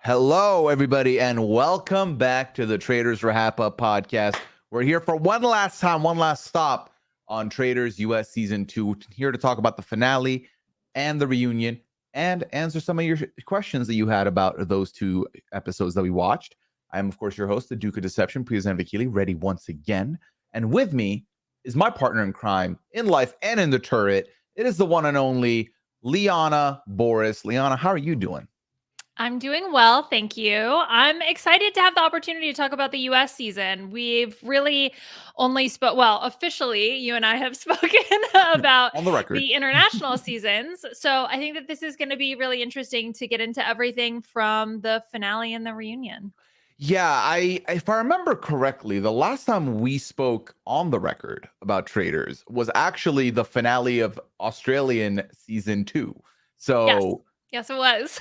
Hello, everybody, and welcome back to the Traitors RHAP podcast. We're here for one last time, one last stop on Traitors US Season 2. Here to talk about the finale and the reunion and answer some of your questions that you had about those two episodes that we watched. I am, of course, your host, the Duke of Deception, Pooya Vikili, ready once again. And with me is my partner in crime, in life and in the turret. It is the one and only Liana Boraas. Liana, how are you doing? I'm doing well, thank you. I'm excited to have the opportunity to talk about the US season. We've really only officially, you and I have spoken about On the record. the international seasons. So I think that this is going to be really interesting to get into everything from the finale and the reunion. Yeah, if I remember correctly, the last time we spoke on the record about Traitors was actually the finale of Australian season 2. Yes. So Yes, it was.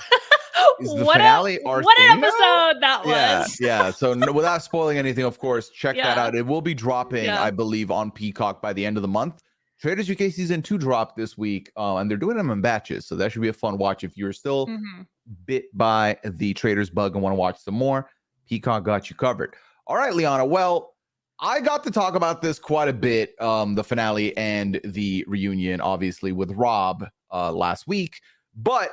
is the what finale our an thing now? episode that Yeah, was. yeah. So without spoiling anything, of course, check that Yeah. out. It will be dropping, Yeah. I believe, on Peacock by the end of the month. Traitors UK season 2 dropped this week, and they're doing them in batches. So that should be a fun watch if you're still bit by the Traitors bug and want to watch some more. Peacock got you covered. All right, Liana. Well, I got to talk about this quite a bit, the finale and the reunion, obviously, with Rob last week. But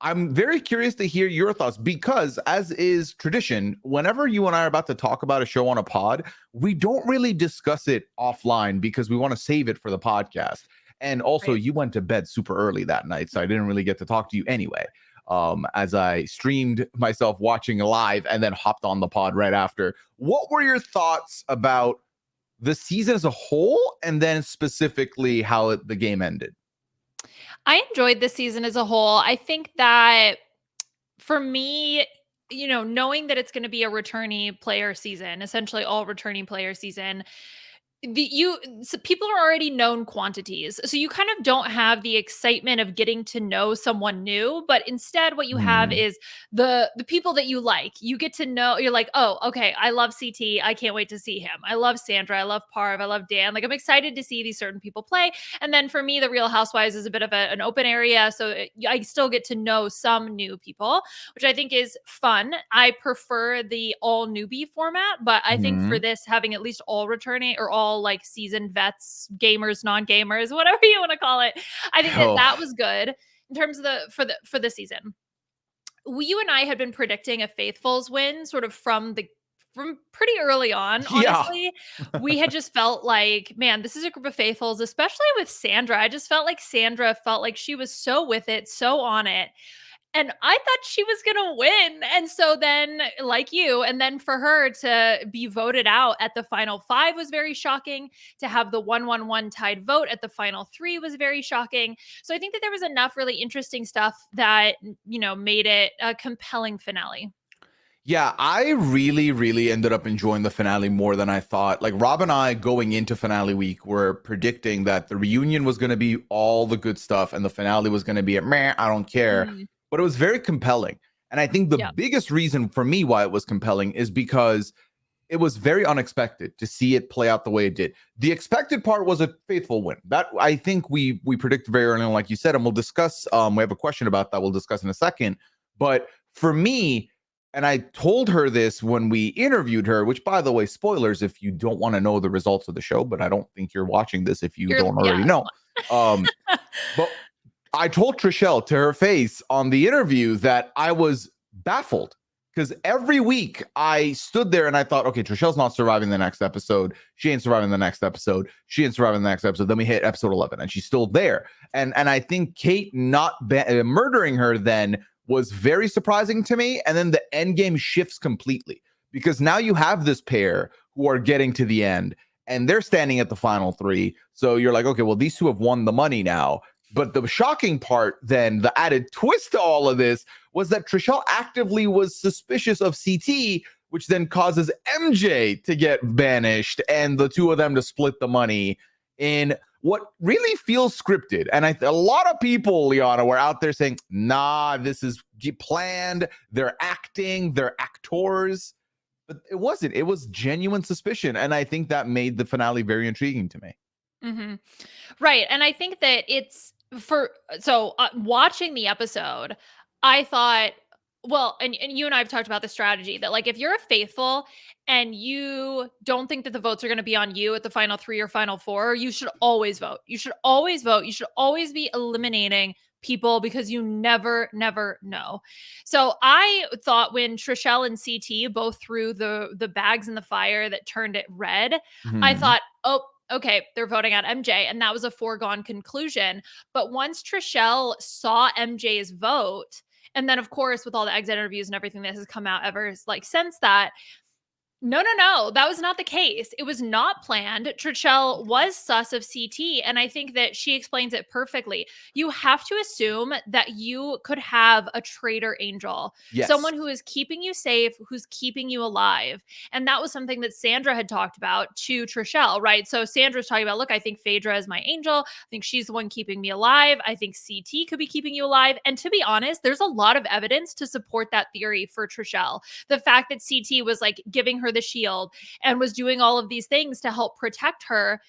I'm very curious to hear your thoughts because, as is tradition, whenever you and I are about to talk about a show on a pod, we don't really discuss it offline because we want to save it for the podcast. And also, Right. you went to bed super early that night, so I didn't really get to talk to you anyway. As I streamed myself watching live and then hopped on the pod right after. What were your thoughts about the season as a whole, and then specifically how the game ended? I enjoyed the season as a whole. I think that for me, knowing that it's going to be a returnee player season, essentially all returning player season, people are already known quantities, so you kind of don't have the excitement of getting to know someone new, but instead what you have Hmm. is the people that you like. You get to know, you're like, oh, okay, I love CT, I can't wait to see him. I love Sandra, I love Parv, I love Dan. Like, I'm excited to see these certain people play. And then for me, the Real Housewives is a bit of an open area, so I still get to know some new people, which I think is fun. I prefer the all newbie format, but I think for Hmm. this, having at least all returning or all like seasoned vets, gamers, non-gamers, whatever you want to call it, I think that Oh, that was good in terms of the season. You and I had been predicting a Faithfuls win sort of from pretty early on, yeah. honestly. We had just felt like, man, this is a group of faithfuls, especially with Sandra. I just felt like Sandra felt like she was so with it, so on it. And I thought she was going to win. And so then, like you, and then for her to be voted out at the final 5 was very shocking. To have the 1-1-1 tied vote at the final 3 was very shocking. So I think that there was enough really interesting stuff that, made it a compelling finale. Yeah, I really, really ended up enjoying the finale more than I thought. Like, Rob and I going into finale week were predicting that the reunion was going to be all the good stuff and the finale was going to be a meh, I don't care. Mm, But it was very compelling. And I think the yeah. biggest reason for me why it was compelling is because it was very unexpected to see it play out the way it did. The expected part was a faithful win. That I think we predicted very early on, like you said, and we'll discuss. We have a question about that. We'll discuss in a second. But for me, and I told her this when we interviewed her, which, by the way, spoilers if you don't want to know the results of the show, but I don't think you're watching this if you don't Yeah. already know. Um, but I told Trishelle to her face on the interview that I was baffled because every week I stood there and I thought, okay, Trishelle's not surviving the next episode. She ain't surviving the next episode. She ain't surviving the next episode. Then we hit episode 11 and she's still there. And I think Kate not murdering her then was very surprising to me. And then the end game shifts completely because now you have this pair who are getting to the end and they're standing at the final 3. So you're like, okay, well, these two have won the money now. But the shocking part, then, the added twist to all of this was that Trishelle actively was suspicious of CT, which then causes MJ to get banished and the two of them to split the money in what really feels scripted. And a lot of people, Liana, were out there saying, nah, this is planned. They're acting, they're actors. But it wasn't. It was genuine suspicion. And I think that made the finale very intriguing to me. Mm-hmm. Right. And I think that watching the episode, I thought, Well, and you and I have talked about the strategy that, like, if you're a faithful and you don't think that the votes are going to be on you at the final 3 or final 4, you should always vote. You should always vote. You should always be eliminating people because you never know. So I thought when Trishelle and CT both threw the bags in the fire that turned it red, I Mhm. thought, "Oh, okay, they're voting out MJ," and that was a foregone conclusion. But once Trishelle saw MJ's vote, and then, of course, with all the exit interviews and everything that has come out ever like since that, no. That was not the case. It was not planned. Trishelle was sus of CT, and I think that she explains it perfectly. You have to assume that you could have a traitor angel, Yes. someone who is keeping you safe, who's keeping you alive. And that was something that Sandra had talked about to Trishelle, right? So Sandra's talking about, look, I think Phaedra is my angel. I think she's the one keeping me alive. I think CT could be keeping you alive. And to be honest, there's a lot of evidence to support that theory for Trishelle. The fact that CT was like giving her the shield and was doing all of these things to help protect her,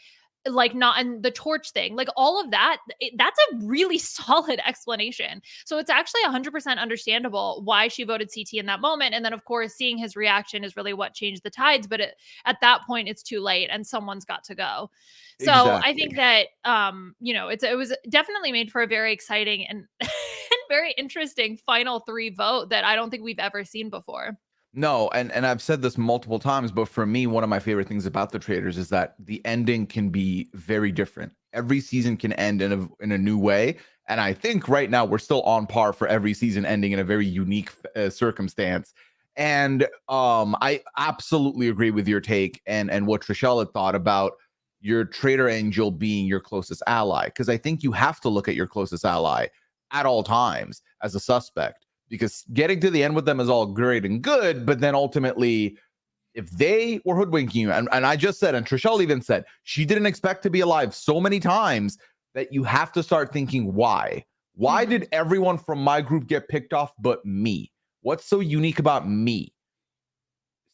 like not in the torch thing, like all of that, that's a really solid explanation. So it's actually 100% understandable why she voted CT in that moment. And then, of course, seeing his reaction is really what changed the tides. But at that point, it's too late and someone's got to go. So I think Exactly. that, it was definitely made for a very exciting and, and very interesting final 3 vote that I don't think we've ever seen before. No, and I've said this multiple times, but for me, one of my favorite things about the Traitors is that the ending can be very different. Every season can end in a new way, and I think right now we're still on par for every season ending in a very unique circumstance. And I absolutely agree with your take and what Trishelle had thought about your Traitor Angel being your closest ally, because I think you have to look at your closest ally at all times as a suspect, because getting to the end with them is all great and good, but then ultimately, if they were hoodwinking you, and I just said, and Trishelle even said, she didn't expect to be alive so many times that you have to start thinking, why? Why Mhm. did everyone from my group get picked off but me? What's so unique about me?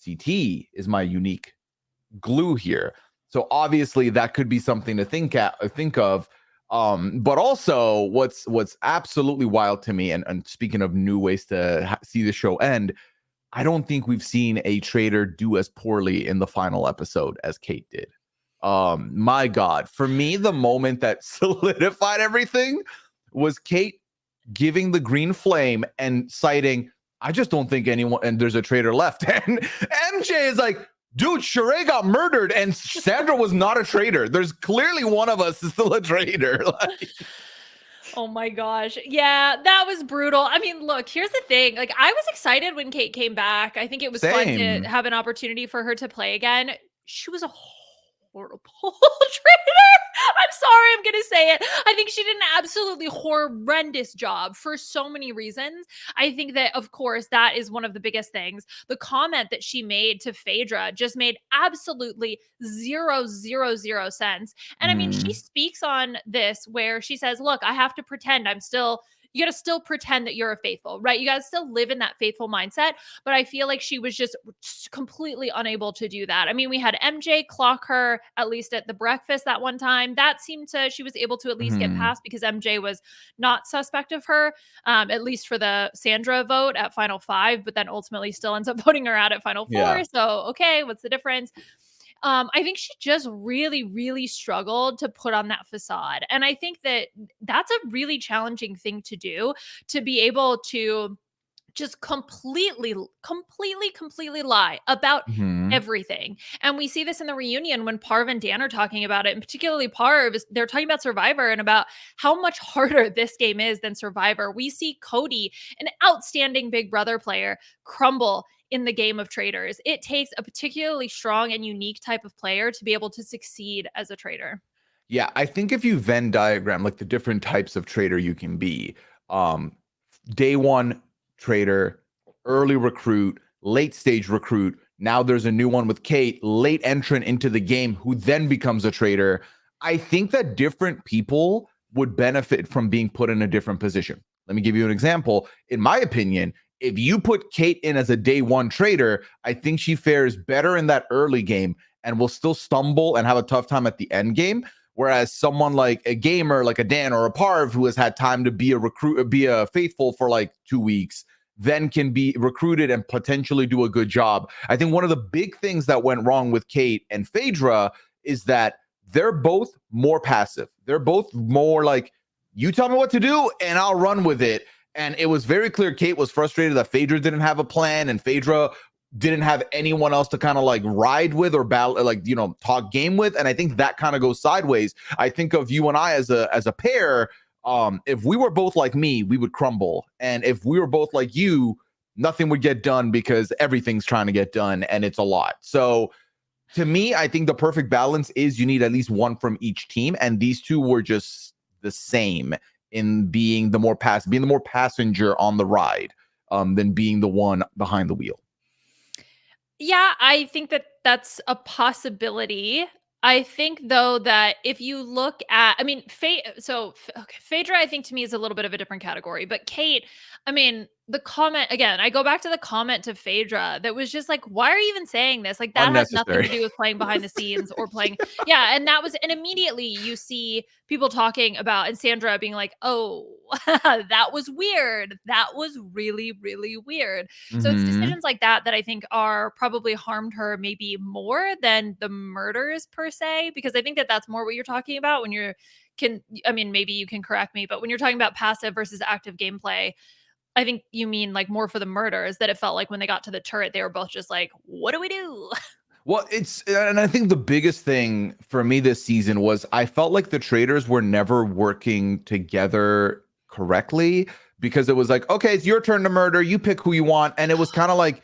CT is my unique glue here. So obviously that could be something to think of. But also what's absolutely wild to me, and speaking of new ways to see the show end, I don't think we've seen a traitor do as poorly in the final episode as Kate did. My God, for me, the moment that solidified everything was Kate giving the green flame and citing, I just don't think anyone, and there's a traitor left. And MJ is like, dude, Sheree got murdered and Sandra was not a traitor. There's clearly one of us is still a traitor. Like, Oh my gosh. Yeah, that was brutal. I mean, look, here's the thing. Like, I was excited when Kate came back. I think it was fun to same. have an opportunity for her to play again. She was a horrible traitor. I'm sorry, I'm going to say it. I think she did an absolutely horrendous job for so many reasons. I think that, of course, that is one of the biggest things. The comment that she made to Phaedra just made absolutely zero sense. And I mean, she Mhm. speaks on this where she says, look, I have to pretend I'm still, you got to still pretend that you're a faithful, right? You got to still live in that faithful mindset. But I feel like she was just completely unable to do that. I mean, we had MJ clock her at least at the breakfast that one time. That seemed to, she was able to at least get Mhm. past because MJ was not suspect of her, at least for the Sandra vote at final 5, but then ultimately still ends up voting her out at final 4. Yeah. So, okay, what's the difference? I think she just really struggled to put on that facade. And I think that that's a really challenging thing to do, to be able to just completely lie about Mhm. everything. And we see this in the reunion when Parv and Dan are talking about it, and particularly Parv they're talking about Survivor and about how much harder this game is than Survivor. We see Cody, an outstanding Big Brother player, crumble in the game of Traitors. It takes a particularly strong and unique type of player to be able to succeed as a traitor. Yeah, I think if you Venn diagram like the different types of traitor you can be, um, day one traitor, early recruit, late stage recruit. Now there's a new one with Kate, late entrant into the game who then becomes a traitor. I think that different people would benefit from being put in a different position. Let me give you an example. In my opinion, if you put Kate in as a day one traitor, I think she fares better in that early game and will still stumble and have a tough time at the end game. Whereas someone like a gamer, like a Dan or a Parv, who has had time to be a recruit, be a faithful for like 2 weeks, then can be recruited and potentially do a good job. I think one of the big things that went wrong with Kate and Phaedra is that they're both more passive. They're both more like, you tell me what to do and I'll run with it. And it was very clear Kate was frustrated that Phaedra didn't have a plan and Phaedra didn't have anyone else to kind of like ride with or battle, like, you know, talk game with. And I think that kind of goes sideways. I think of you and I as a pair. If we were both like me, we would crumble. And if we were both like you, nothing would get done because everything's trying to get done and it's a lot. So to me, I think the perfect balance is you need at least one from each team. And these two were just the same in being the more passenger on the ride than being the one behind the wheel. Yeah, I think that that's a possibility. I think though that if you look at, I mean, okay, Phaedra, I think to me is a little bit of a different category, but Kate, I mean, the comment again, I go back to the comment to Phaedra that was just like, why are you even saying this? Like that has nothing to Unnecessary. do with playing behind the scenes or playing. Yeah, and that was, and immediately you see people talking about and Sandra being like, oh, that was weird. That was really, really weird. So it's Mm-hmm. decisions like that that I think are probably harmed her maybe more than the murders per se, because I think that that's more what you're talking about when you're I mean, maybe you can correct me, but when you're talking about passive versus active gameplay, I think you mean like more for the murders that it felt like when they got to the turret, they were both just like, what do we do? Well, and I think the biggest thing for me this season was I felt like the traders were never working together correctly because it was like, okay, it's your turn to murder. You pick who you want. And it was kind of like,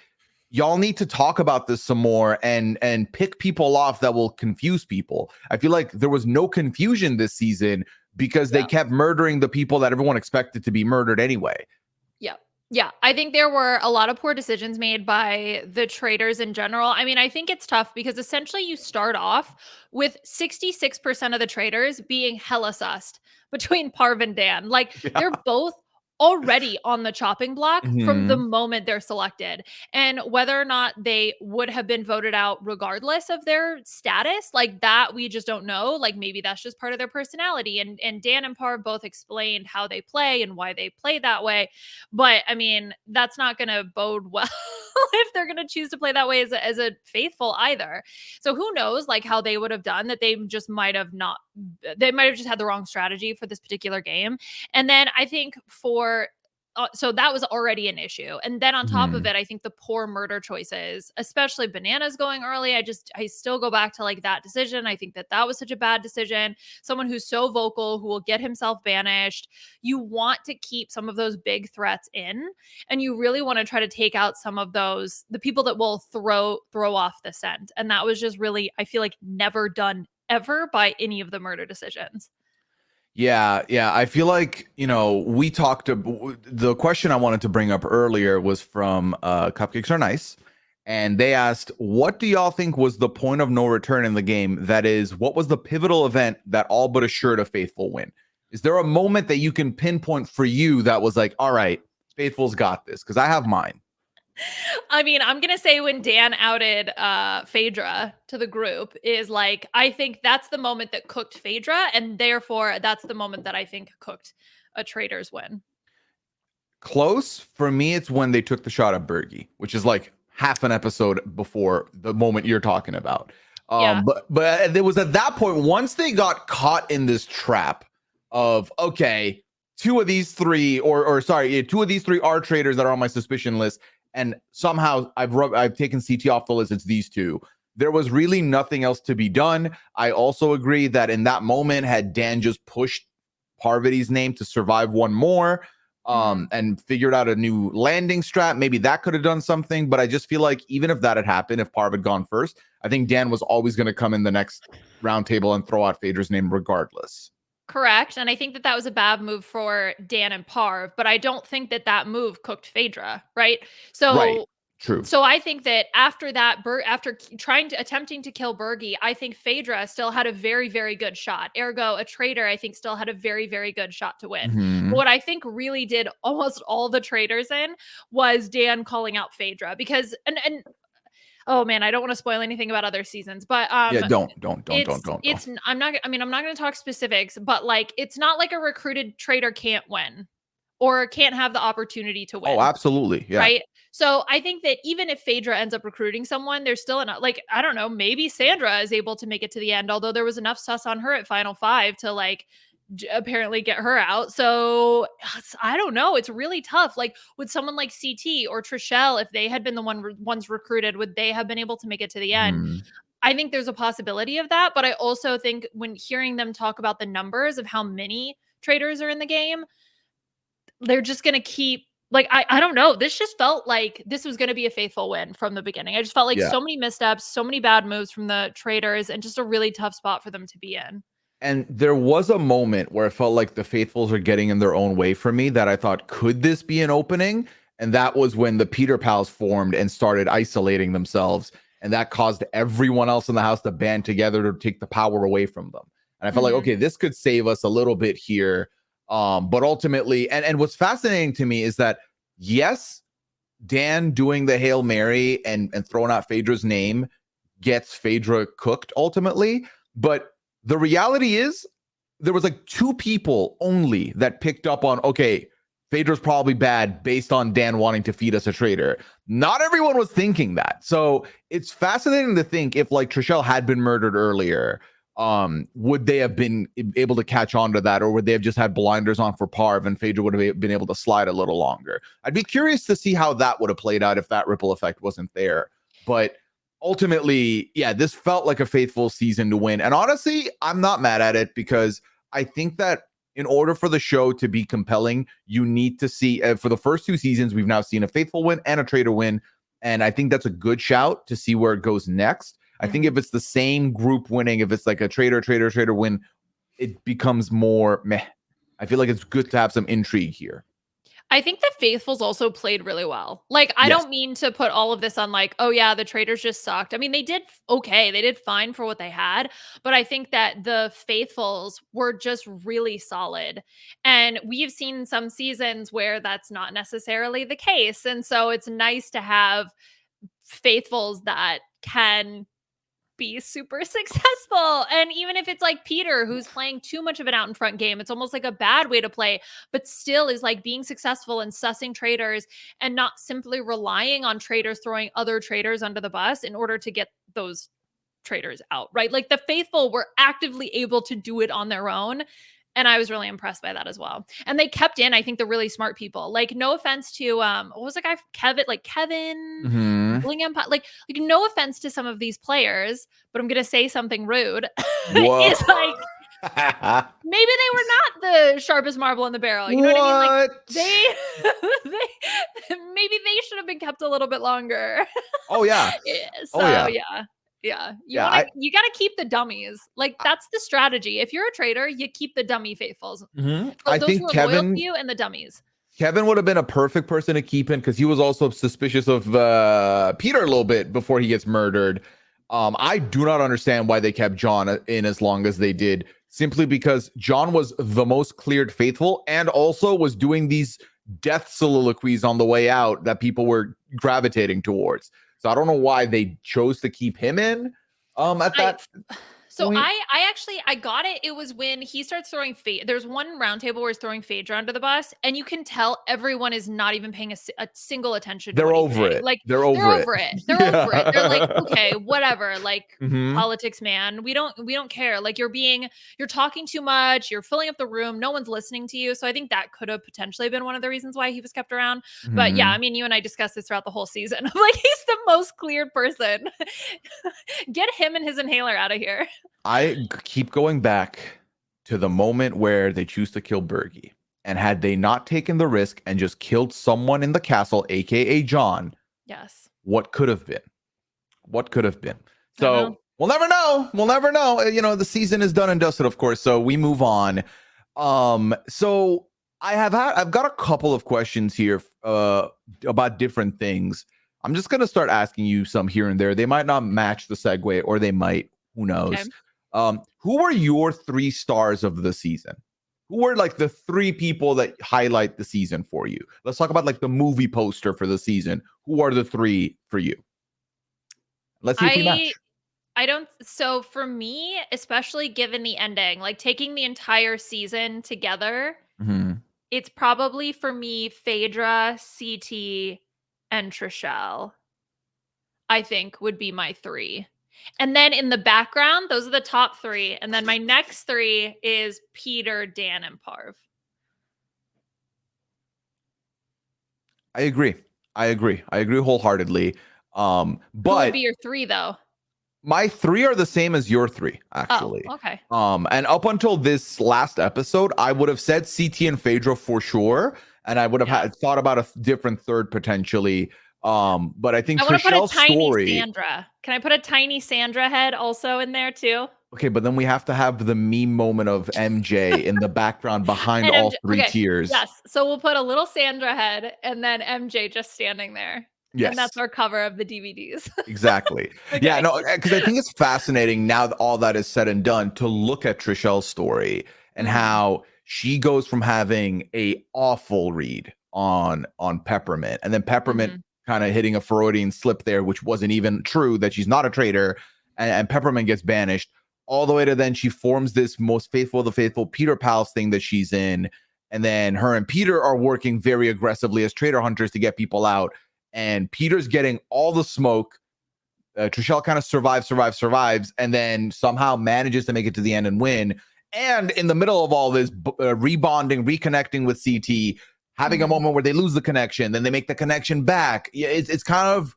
y'all need to talk about this some more and pick people off that will confuse people. I feel like there was no confusion this season because they Yeah. kept murdering the people that everyone expected to be murdered anyway. Yeah. Yeah. I think there were a lot of poor decisions made by the traders in general. I mean, I think it's tough because essentially you start off with 66% of the traders being hella sussed between Parv and Dan. Like they're Yeah. both already on the chopping block from the Hmm. moment they're selected. And whether or not they would have been voted out regardless of their status, like that we just don't know. Like maybe that's just part of their personality. And Dan and Parv both explained how they play and why they play that way. But I mean, that's not going to bode well if they're going to choose to play that way as a faithful either. So who knows like how they would have done that. They just might have not, they might have just had the wrong strategy for this particular game. And then I think so that was already an issue. And then on top of Hmm. it, I think the poor murder choices, especially Bananas going early, I still go back to like that decision. I think that that was such a bad decision. Someone who's so vocal, who will get himself banished. You want to keep some of those big threats in, and you really want to try to take out some of those, the people that will throw off the scent. And that was just really, I feel like never done ever by any of the murder decisions. Yeah, yeah. I feel like, we the question I wanted to bring up earlier was from Cupcakes Are Nice. And they asked, what do y'all think was the point of no return in the game? That is, what was the pivotal event that all but assured a faithful win? Is there a moment that you can pinpoint for you that was like, all right, Faithful's got this? Because I have mine. I mean, I'm gonna say when Dan outed Phaedra to the group is like, I think that's the moment that cooked Phaedra, and therefore that's the moment that I think cooked a Traitor's win. Close for me, it's when they took the shot at Bergie, which is like half an episode before the moment you're talking about. Yeah. But it was at that point, once they got caught in this trap of, okay, two of these three, or sorry, yeah, two of these three are traders that are on my suspicion list, and somehow I've taken CT off the list. It's these two. There was really nothing else to be done. I also agree that in that moment, had Dan just pushed Parvati's name to survive one more, Mhm. and figured out a new landing strat, maybe that could have done something. But I just feel like even if that had happened, if Parv had gone first, I think Dan was always going to come in the next round table and throw out Phaedra's name regardless. Correct. And I think that that was a bad move for Dan and Parv, but I don't think that that move cooked Phaedra, right? Right. So True. So I think that after that, after attempting to kill Bergie, I think Phaedra still had a very, very good shot. Ergo, a traitor, I think, still had a very, very good shot to win. But Hmm. what I think really did almost all the traitors in was Dan calling out Phaedra because, and oh man, I don't want to spoil anything about other seasons, but Yeah. Don't. I'm not, I mean, I'm not going to talk specifics, but like, it's not like a recruited traitor can't win. or can't have the opportunity to Oh, win. absolutely. Yeah. Right. So I think that even if Phaedra ends up recruiting someone, there's still enough, like, I don't know, maybe Sandra is able to make it to the end, although there was enough sus on her at Final Five to like apparently get her out. So I don't know. It's really tough. Like, would someone like CT or Trishelle, if they had been the ones recruited, would they have been able to make it to the end? Mhm. I think there's a possibility of that. But I also think when hearing them talk about the numbers of how many traitors are in the game, they're just gonna keep, like, I don't know. This just felt like this was gonna be a faithful win from the beginning. I just felt like Yeah. so many missteps, so many bad moves from the traitors, and just a really tough spot for them to be in. And there was a moment where it felt like the faithfuls are getting in their own way for me that I thought, could this be an opening? And that was when the Peter Pals formed and started isolating themselves. And that caused everyone else in the house to band together to take the power away from them. And I felt like, Mhm. okay, this could save us a little bit here. But ultimately, and what's fascinating to me is that, yes, Dan doing the Hail Mary and throwing out Phaedra's name gets Phaedra cooked ultimately. But the reality is there was like 2 people only that picked up on, okay, Phaedra's probably bad based on Dan wanting to feed us a traitor. Not everyone was thinking that. So it's fascinating to think if like Trishelle had been murdered earlier, would they have been able to catch on to that, or would they have just had blinders on for Parv and Phaedra would have been able to slide a little longer? I'd be curious to see how that would have played out if that ripple effect wasn't there. But ultimately, yeah, this felt like a faithful season to win. And honestly, I'm not mad at it because I think that in order for the show to be compelling, you need to see, for the first 2 seasons, we've now seen a faithful win and a traitor win. And I think that's a good shout to see where it goes next. I think if it's the same group winning, if it's like a traitor win, it becomes more meh. I feel like it's good to have some intrigue here. I think the faithfuls also played really well. Like, I Yes. don't mean to put all of this on like, oh yeah, the traitors just sucked. I mean, they did okay. They did fine for what they had, but I think that the faithfuls were just really solid. And we've seen some seasons where that's not necessarily the case. And so it's nice to have faithfuls that can be super successful. And even if it's like Peter, who's playing too much of an out in front game, it's almost like a bad way to play, but still is like being successful and sussing traitors and not simply relying on traitors throwing other traitors under the bus in order to get those traitors out, right? Like the faithful were actively able to do it on their own. And I was really impressed by that as well. And they kept in, I think, the really smart people. Like, no offense to what was the guy, Kevin Mm-hmm. Willingham, like no offense to some of these players, but I'm gonna say something rude. Whoa. Is like maybe they were not the sharpest marble in the barrel. You know what I mean? Like What? they, maybe they should have been kept a little bit longer. Oh yeah. Yeah, Oh so yeah. yeah. Yeah. Yeah. I You gotta keep the dummies. Like that's the strategy. If you're a traitor, you keep the dummy faithfuls. I Those who think are loyal to you and the dummies. Kevin would have been a perfect person to keep in because he was also suspicious of Peter a little bit before he gets murdered. I do not understand why they kept John in as long as they did, simply because John was the most cleared faithful and also was doing these death soliloquies on the way out that people were gravitating towards. So I don't know why they chose to keep him in at I that So point. I actually I got it. It was when he starts throwing there's one round table where he's throwing Phaedra under the bus, and you can tell everyone is not even paying a single attention to They're what he's over saying. it. Like They're they're over it. over it. They're over it. They're like, Yeah. okay, whatever. Like Hmm. politics, man. We don't care. Like you're talking too much. You're filling up the room. No one's listening to you. So I think that could have potentially been one of the reasons why he was kept around. But yeah, I Hmm. mean, you and I discussed this throughout the whole season. Like he's the most cleared person. Get him and his inhaler out of here. Keep going back to the moment where they choose to kill Bergie. And had they not taken the risk and just killed someone in the castle, aka John, Yes. what could have been? What could have been? I don't know. So we'll never know. We'll never know. The season is done and dusted, of course. So we move on. So I've got a couple of questions here about different things. I'm just gonna start asking you some here and there. They might not match the segue, or they might. Who Okay. knows? Who are your 3 stars of the season? Who are like the 3 people that highlight the season for you? Let's talk about like the movie poster for the season. Who are the 3 for you? Let's see if we I match. I don't so for me, especially given the ending, like taking the entire season together, Mhm. It's probably for me Phaedra, CT, and Trishelle, I think would be my 3. And then in the background, those are the top 3. And then my next 3 is Peter, Dan, and Parv. I agree. I agree wholeheartedly. Who would be But your 3 though? my 3 are the same as your 3, Oh, actually. okay. And up until this last episode, I would have said CT and Phaedra for sure, and I would have Yeah. thought about a different third potentially. But I think I want to put a Trishelle's tiny story. Sandra. Can I put a tiny Sandra head also in there too? Okay, but then we have to have the meme moment of MJ in the background behind And all MJ, 3 okay, tiers. yes. So we'll put a little Sandra head and then MJ just standing there. And that's Yes. our cover of the DVDs. Exactly. Yeah, Okay. no, because I think it's fascinating now that all that is said and done to look at Trishelle's story and Mhm. how she goes from having a awful read on Peppermint, and then Peppermint Mhm. kind of hitting a Freudian slip there, which wasn't even true, that she's not a traitor, and Peppermint gets banished, all the way to then she forms this most faithful of the faithful Peter Pals thing that she's in, and then her and Peter are working very aggressively as traitor hunters to get people out, and Peter's getting all the smoke. Trishelle kind of survives, and then somehow manages to make it to the end and win. And in the middle of all this, rebonding, reconnecting with CT, having a Mhm. moment where they lose the connection, then they make the connection back. Yeah, it's kind of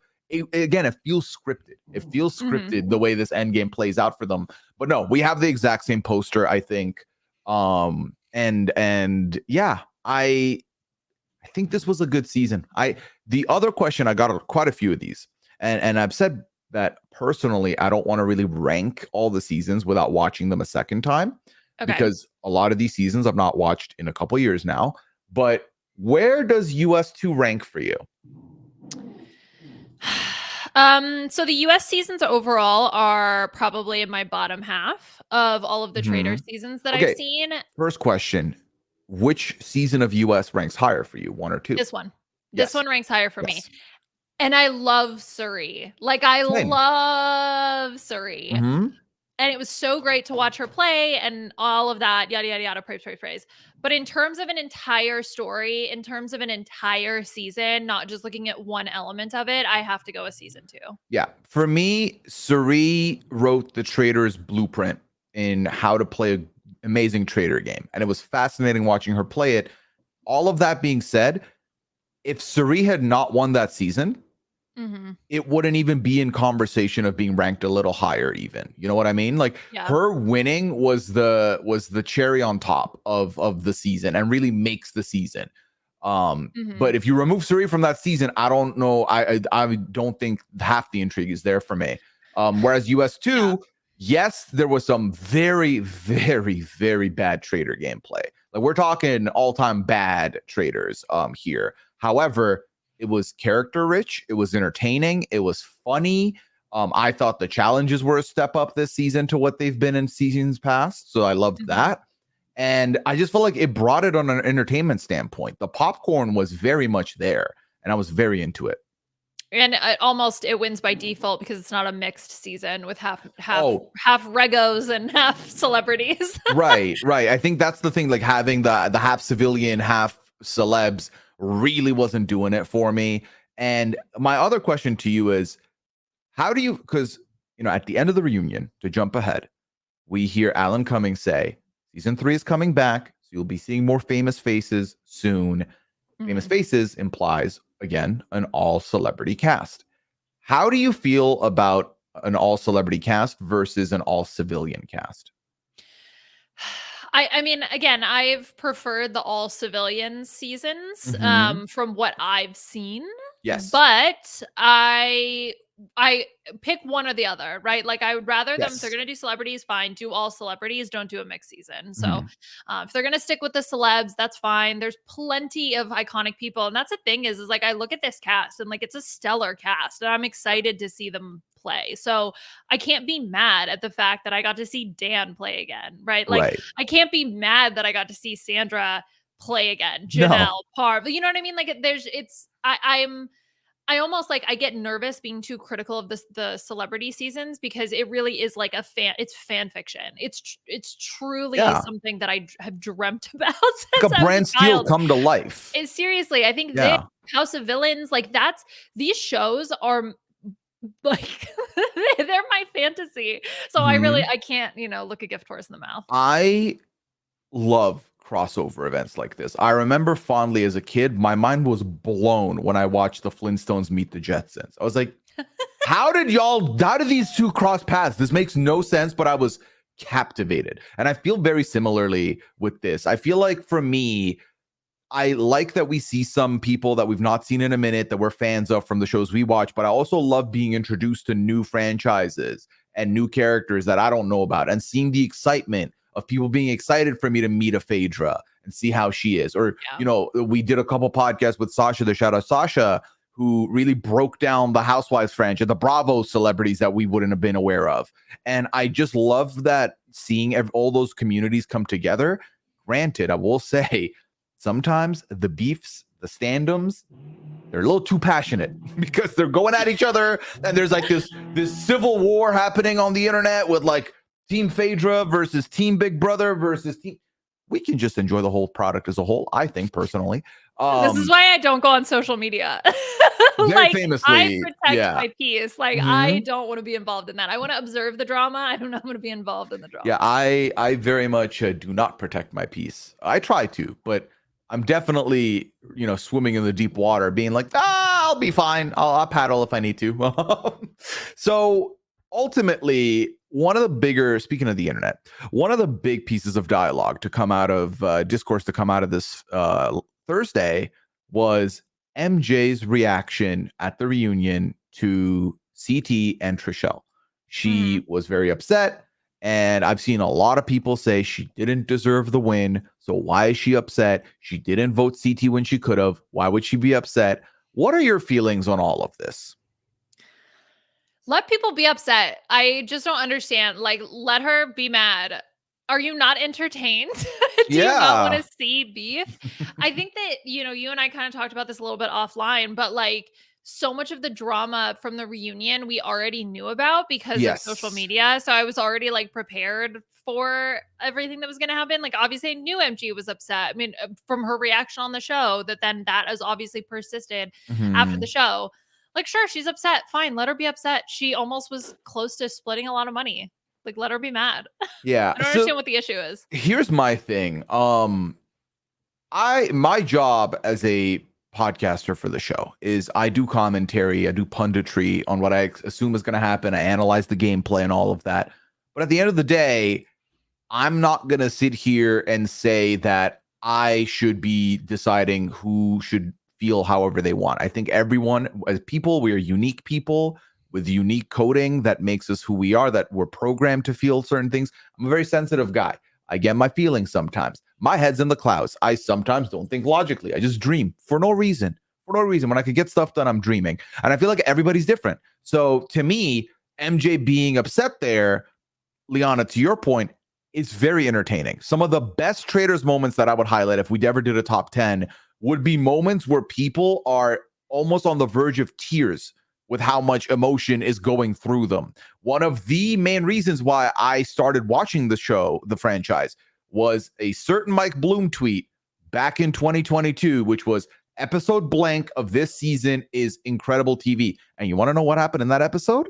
again, it feels scripted. It feels Mhm. scripted the way this end game plays out for them. But no, we have the exact same poster, I think. And yeah, I think this was a good season. The other question, I got quite a few of these, and I've said that personally, I don't want to really rank all the seasons without watching them a second time, Okay. because a lot of these seasons I've not watched in a couple years now. But where does US2 rank for you? So the US seasons overall are probably in my bottom half of all of the Traitor Mhm. seasons that I've Okay, seen. first question: which season of US ranks higher for you, one or two? This one. This Yes, one ranks higher for me. yes, And I love Surrey. Like I same. love Surrey. Hmm. And it was so great to watch her play and all of that, yada, yada, yada, praise, praise, praise. But in terms of an entire story, in terms of an entire season, not just looking at one element of it, I have to go with season 2. Yeah. For me, Suri wrote the trader's blueprint in how to play an amazing trader game. And it was fascinating watching her play it. All of that being said, if Suri had not won that season, Mhm. it wouldn't even be in conversation of being ranked a little higher even. You know what I mean? Like Yeah. her winning was the cherry on top of the season and really makes the season. But Mhm. if you remove Suri from that season, I don't know. I don't think half the intrigue is there for me. Whereas Yeah. US2, yes, there was some very, very, very bad trader gameplay. Like we're talking all-time bad traders here. However, it was character rich, it was entertaining, it was funny. I thought the challenges were a step up this season to what they've been in seasons past. So I loved Mhm. that. And I just felt like it brought it on an entertainment standpoint. The popcorn was very much there, and I was very into it. And it wins by default because it's not a mixed season with Oh, half regos and half celebrities. right, right. I think that's the thing. Like having the half civilian, half celebs really wasn't doing it for me. And my other question to you is, how do you? Because at the end of the reunion, to jump ahead, we hear Alan Cummings say season 3 is coming back, so you'll be seeing more famous faces soon. Famous Mhm. faces implies again an all celebrity cast. How do you feel about an all celebrity cast versus an all civilian cast? I mean, again, I've preferred the all civilian seasons, Hmm. from what I've seen, Yes. but I pick one or the other, right? Like I would rather them if they're Yes. gonna do celebrities, fine. Do all celebrities, don't do a mixed season. So Mhm. if they're gonna stick with the celebs, that's fine. There's plenty of iconic people, and that's the thing is like I look at this cast and like it's a stellar cast, and I'm excited to see them play. So I can't be mad at the fact that I got to see Dan play again, right? Like Right. I can't be mad that I got to see Sandra play again, No. Janelle, Parv. You know what I mean? Like there's it's I'm I almost like I get nervous being too critical of the celebrity seasons because it really is like it's fan fiction. It's truly Yeah. something that I have dreamt about Like since a I was brand a steal child. come to life. It's seriously, I think this Yeah. House of Villains, like these shows are like they're my fantasy. So Mhm. I can't, look a gift horse in the mouth. I love crossover events like this. I remember fondly as a kid, my mind was blown when I watched the Flintstones meet the Jetsons. I was like, how did these two cross paths? This makes no sense, but I was captivated. And I feel very similarly with this. I feel like for me, I like that we see some people that we've not seen in a minute that we're fans of from the shows we watch, but I also love being introduced to new franchises and new characters that I don't know about and seeing the excitement of people being excited for me to meet a Phaedra and see how she is. Or, Yeah. we did a couple podcasts with Sasha, the shout out Sasha, who really broke down the Housewives franchise, the Bravo celebrities that we wouldn't have been aware of. And I just love that seeing all those communities come together. Granted, I will say, sometimes the beefs, the standums, they're a little too passionate because they're going at each other, and there's like this civil war happening on the internet with like Team Phaedra versus Team Big Brother versus Team. We can just enjoy the whole product as a whole, I think personally. This is why I don't go on social media. Very Like, I famously, protect yeah. my peace. Like, I Mhm. don't want to be involved in that. I want to observe the drama. I don't want to be involved in the Yeah, drama. I very much do not protect my peace. I try to, but I'm definitely, swimming in the deep water, being like, I'll be fine. I'll paddle if I need to. So ultimately, speaking of the internet, one of the big pieces of dialogue to come out of discourse to come out of this Thursday was MJ's reaction at the reunion to CT and Trishelle. She was very upset. And I've seen a lot of people say she didn't deserve the win. So why is she upset? She didn't vote CT when she could have. Why would she be upset? What are your feelings on all of this? Let people be upset. I just don't understand. Like, let her be mad. Are you not entertained? Do you not want Yeah. to see beef? I think that, you and I kind of talked about this a little bit offline, but like so much of the drama from the reunion we already knew about because of social Yes. media. So I was already like prepared for everything that was going to happen. Like, obviously, I knew MG was upset. I mean, from her reaction on the show, that has obviously persisted after the Mhm. show. Like, sure, she's upset. Fine, let her be upset. She almost was close to splitting a lot of money. Like, let her be mad. Yeah. I don't So understand what the issue is. here's my thing. My job as a podcaster for the show is I do commentary, I do punditry on what I assume is going to happen. I analyze the gameplay and all of that. But at the end of the day, I'm not going to sit here and say that I should be deciding who should feel however they want. I think everyone, as people, we are unique people with unique coding that makes us who we are, that we're programmed to feel certain things. I'm a very sensitive guy. I get my feelings sometimes. My head's in the clouds. I sometimes don't think logically. I just dream for no reason. For no reason. When I could get stuff done, I'm dreaming. And I feel like everybody's different. So to me, MJ being upset there, Liana, to your point, it's very entertaining. Some of the best Traitors moments that I would highlight if we ever did a top 10 would be moments where people are almost on the verge of tears with how much emotion is going through them. One of the main reasons why I started watching the show, the franchise, was a certain Mike Bloom tweet back in 2022, which was episode blank of this season is incredible TV. And you want to know what happened in that episode?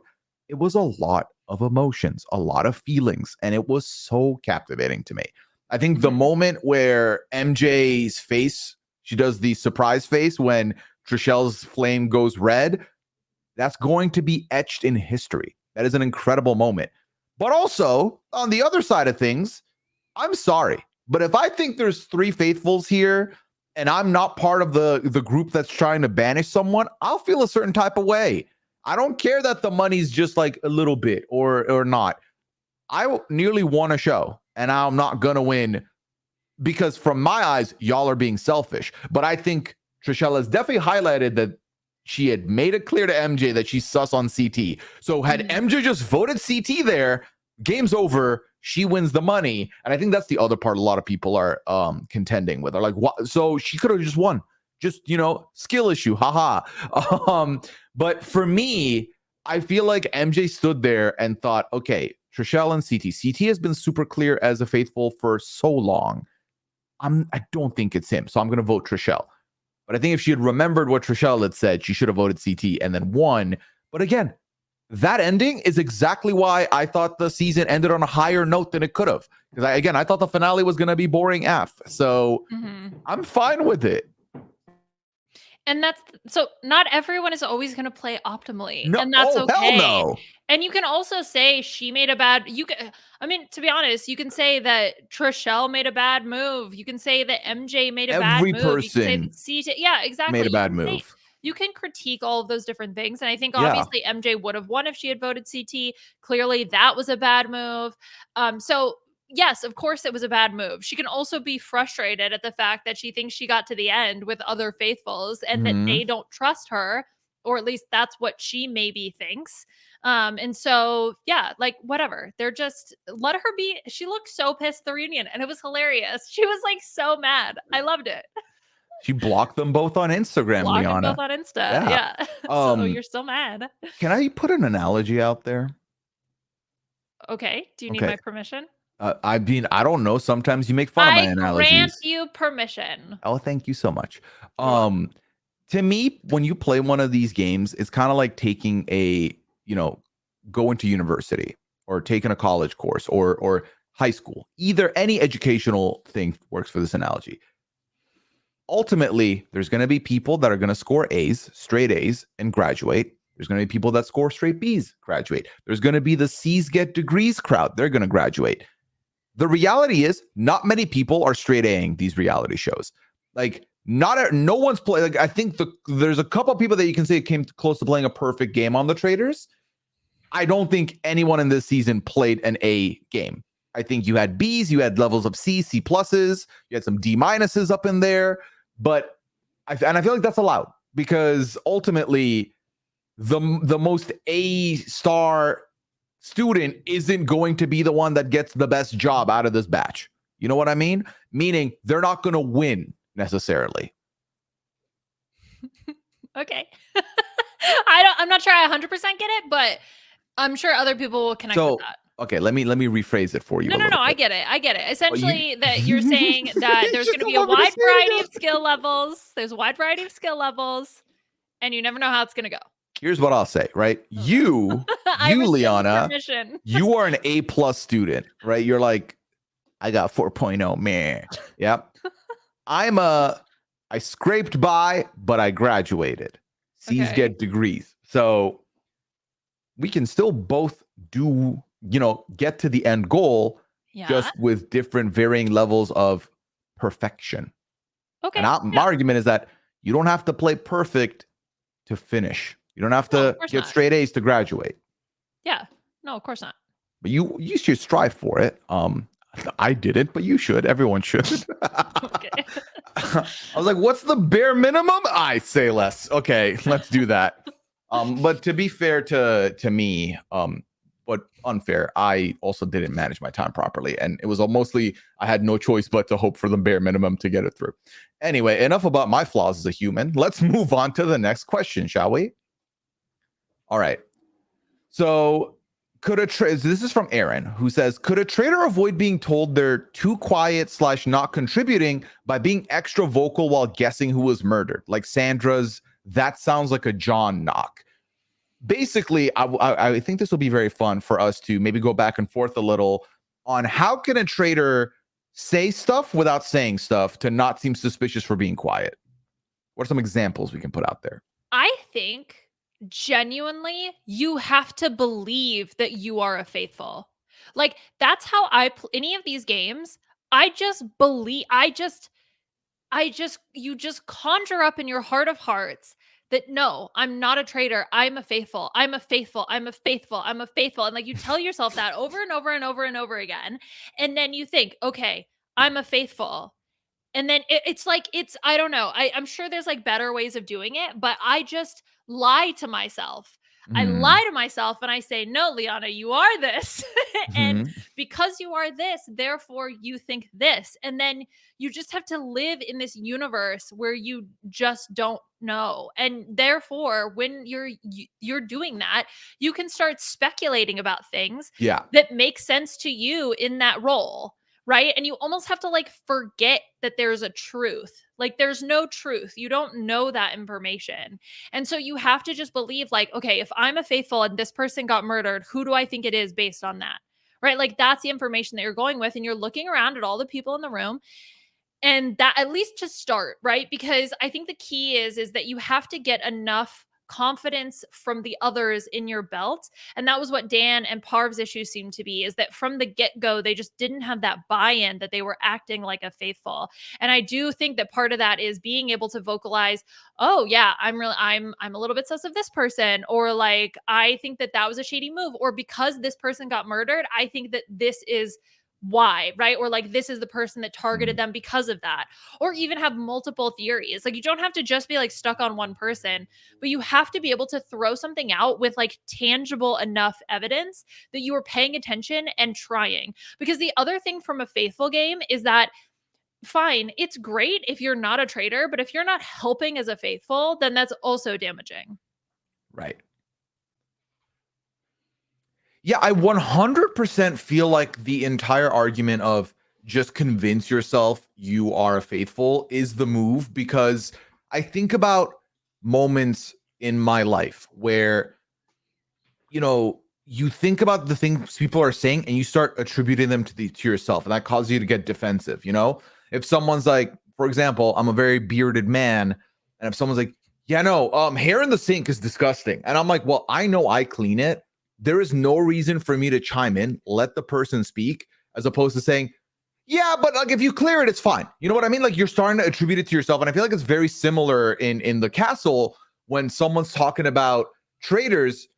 It was a lot of emotions, a lot of feelings, and it was so captivating to me. I think the Mhm. moment where MJ's face, she does the surprise face when Trishelle's flame goes red, that's going to be etched in history. That is an incredible moment. But also, on the other side of things, I'm sorry, but if I think there's three faithfuls here and I'm not part of the group that's trying to banish someone, I'll feel a certain type of way. I don't care that the money's just like a little bit or not. Nearly won a show and I'm not gonna win because from my eyes, y'all are being selfish. But I think Trishelle has definitely highlighted that she had made it clear to MJ that she's sus on CT. So had Mhm. MJ just voted CT there, game's over. She wins the money. And I think that's the other part a lot of people are contending with. Are like, what? So she could have just won. just, skill issue. Haha. But for me, I feel like MJ stood there and thought, okay, Trishelle and CT. CT has been super clear as a faithful for so long. I don't think it's him. So I'm going to vote Trishelle. But I think if she had remembered what Trishelle had said, she should have voted CT and then won. But again, that ending is exactly why I thought the season ended on a higher note than it could have. Because I thought the finale was going to be boring F. So I'm fine with it. And so not everyone is always going to play optimally. No, and that's okay. Hell no. And you can also say she made a bad, to be honest, you can say that Trishelle made a bad move. You can say that MJ made a bad move. Every You can say person that yeah, exactly. made a bad move. You can critique all of those different things. And I think obviously MJ would have won if she had voted CT. Clearly that was a bad move. So yes, of course it was a bad move. She can also be frustrated at the fact that she thinks she got to the end with other faithfuls and that they don't trust her, or at least that's what she maybe thinks. And so, yeah, like whatever. They're just let her be. She looked so pissed at the reunion and it was hilarious. She was like so mad. I loved it. She blocked them both on Instagram, Blocked Liana. them both on Insta. Yeah. So you're still mad. Can I put an analogy out there? Okay. Do you need my permission? I mean, I don't know. Sometimes you make fun of my analogies. I grant you permission. Oh, thank you so much. To me, when you play one of these games, it's kind of like taking go into university or taking a college course or high school. Either any educational thing works for this analogy. Ultimately, there's going to be people that are going to score A's, straight A's, and graduate. There's going to be people that score straight B's, graduate. There's going to be the C's get degrees crowd. They're going to graduate. The reality is not many people are straight Aing these reality shows. Like no one's playing. Like I think there's a couple of people that you can say came close to playing a perfect game on the Traitors. I don't think anyone in this season played an A game. I think you had B's, you had levels of C, C pluses, you had some D minuses up in there. But I feel like that's allowed because ultimately the most A star student isn't going to be the one that gets the best job out of this batch. You know what I mean? Meaning they're not going to win necessarily. Okay. I'm not sure I 100% get it, but I'm sure other people will connect with that. Okay, let me rephrase it for you. No, I get it. Essentially, that you're saying that there's going to be a wide variety of skill levels. There's a wide variety of skill levels, and you never know how it's going to go. Here's what I'll say, right? You, Liana, you are an A+ student, right? You're like, I got 4.0, man. Yep. I scraped by, but I graduated. C's get degrees. So we can still both do, get to the end goal, just with different varying levels of perfection. Okay. And my argument is that you don't have to play perfect to finish. You don't have to get straight A's to graduate. Yeah. No, of course not. But you should strive for it. I didn't, but you should. Everyone should. Okay. I was like, what's the bare minimum? I say less. Okay, let's do that. But to be fair to me, but unfair, I also didn't manage my time properly. And it was mostly, I had no choice but to hope for the bare minimum to get it through. Anyway, enough about my flaws as a human. Let's move on to the next question, shall we? All right. So this is from Aaron, who says, could a traitor avoid being told they're too quiet / not contributing by being extra vocal while guessing who was murdered? Like Sandra's, that sounds like a John knock. Basically, I think this will be very fun for us to maybe go back and forth a little on how can a traitor say stuff without saying stuff to not seem suspicious for being quiet. What are some examples we can put out there? I think genuinely you have to believe that you are a faithful. Like that's how any of these games, I just believe, you just conjure up in your heart of hearts that no, I'm not a traitor. I'm a faithful. I'm a faithful. I'm a faithful. I'm a faithful. And like you tell yourself that over and over and over and over again. And then you think, okay, I'm a faithful. And then I don't know. I'm sure there's like better ways of doing it, but I just lie to myself I Mhm. lie to myself and I say, no, Liana, you are this. And Mhm. because you are this, therefore you think this. And then you just have to live in this universe where you just don't know. And therefore, when you're doing that, you can start speculating about things Yeah. that make sense to you in that role, right? And you almost have to like forget that there's a truth. Like there's no truth. You don't know that information. And so you have to just believe like, okay, if I'm a faithful and this person got murdered, who do I think it is based on that? Right? Like that's the information that you're going with and you're looking around at all the people in the room and that at least to start, right? Because I think the key is that you have to get enough confidence from the others in your belt, and that was what Dan and Parv's issue seemed to be, is that from the get-go they just didn't have that buy-in that they were acting like a faithful. And I do think that part of that is being able to vocalize, oh yeah, I'm a little bit sus of this person, or like I think that that was a shady move, or because this person got murdered I think that this is why, right? Or like this is the person that targeted Mhm. them because of that. Or even have multiple theories. Like you don't have to just be like stuck on one person, but you have to be able to throw something out with like tangible enough evidence that you are paying attention and trying. Because the other thing from a faithful game is that fine, it's great if you're not a traitor, but if you're not helping as a faithful, then that's also damaging. Right. Yeah, I 100% feel like the entire argument of just convince yourself you are faithful is the move, because I think about moments in my life where, you think about the things people are saying and you start attributing them to yourself, and that causes you to get defensive. If someone's like, for example, I'm a very bearded man, and if someone's like, yeah, no, hair in the sink is disgusting, and I'm like, well, I know I clean it. There is no reason for me to chime in, let the person speak, as opposed to saying, yeah, but like if you clear it, it's fine. You know what I mean? Like you're starting to attribute it to yourself. And I feel like it's very similar in the castle when someone's talking about traitors.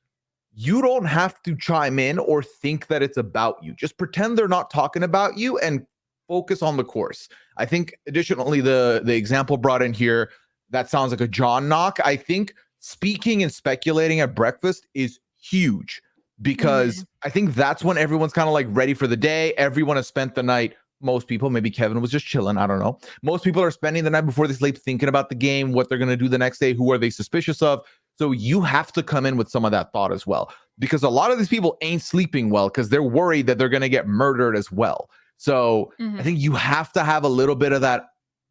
You don't have to chime in or think that it's about you. Just pretend they're not talking about you and focus on the course. I think additionally, the example brought in here, that sounds like a John knock. I think speaking and speculating at breakfast is huge, because Mhm. I think that's when everyone's kind of like ready for the day. Everyone has spent the night. Most people, maybe Kevin was just chilling. I don't know. Most people are spending the night before they sleep thinking about the game, what they're going to do the next day, who are they suspicious of. So you have to come in with some of that thought as well, because a lot of these people ain't sleeping well because they're worried that they're going to get murdered as well. So I Mhm. think you have to have a little bit of that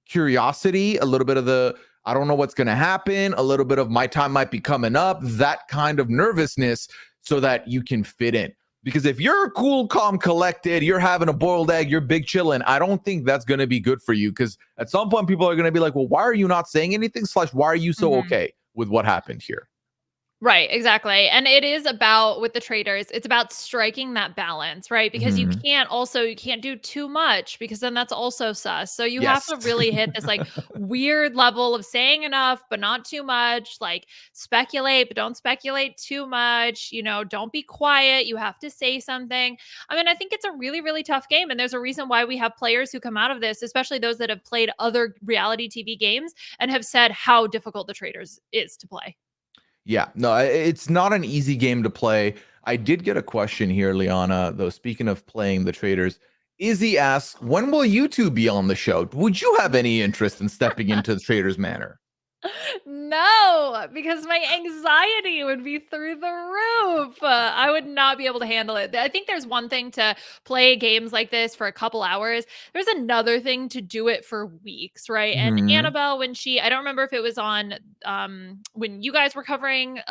curiosity, a little bit of the, I don't know what's going to happen, a little bit of my time might be coming up, that kind of nervousness, so that you can fit in. Because if you're cool, calm, collected, you're having a boiled egg, you're big chilling, I don't think that's going to be good for you. Because at some point, people are going to be like, well, why are you not saying anything? Slash, why are you so Mhm. okay with what happened here? Right, exactly. And it is about with the traders, it's about striking that balance, right? Because Mhm. you can't do too much because then that's also sus. So you have Yes. to really hit this like weird level of saying enough but not too much, like speculate but don't speculate too much, don't be quiet, you have to say something. I mean, I think it's a really really tough game and there's a reason why we have players who come out of this, especially those that have played other reality TV games and have said how difficult the traders is to play. Yeah, no, it's not an easy game to play. I did get a question here, Liana, though. Speaking of playing the traders, Izzy asks, when will you two be on the show? Would you have any interest in stepping into the traders manor? No, because my anxiety would be through the roof. I would not be able to handle it. I think there's one thing to play games like this for a couple hours. There's another thing to do it for weeks, right? And Mhm. Annabelle, I don't remember if it was on when you guys were covering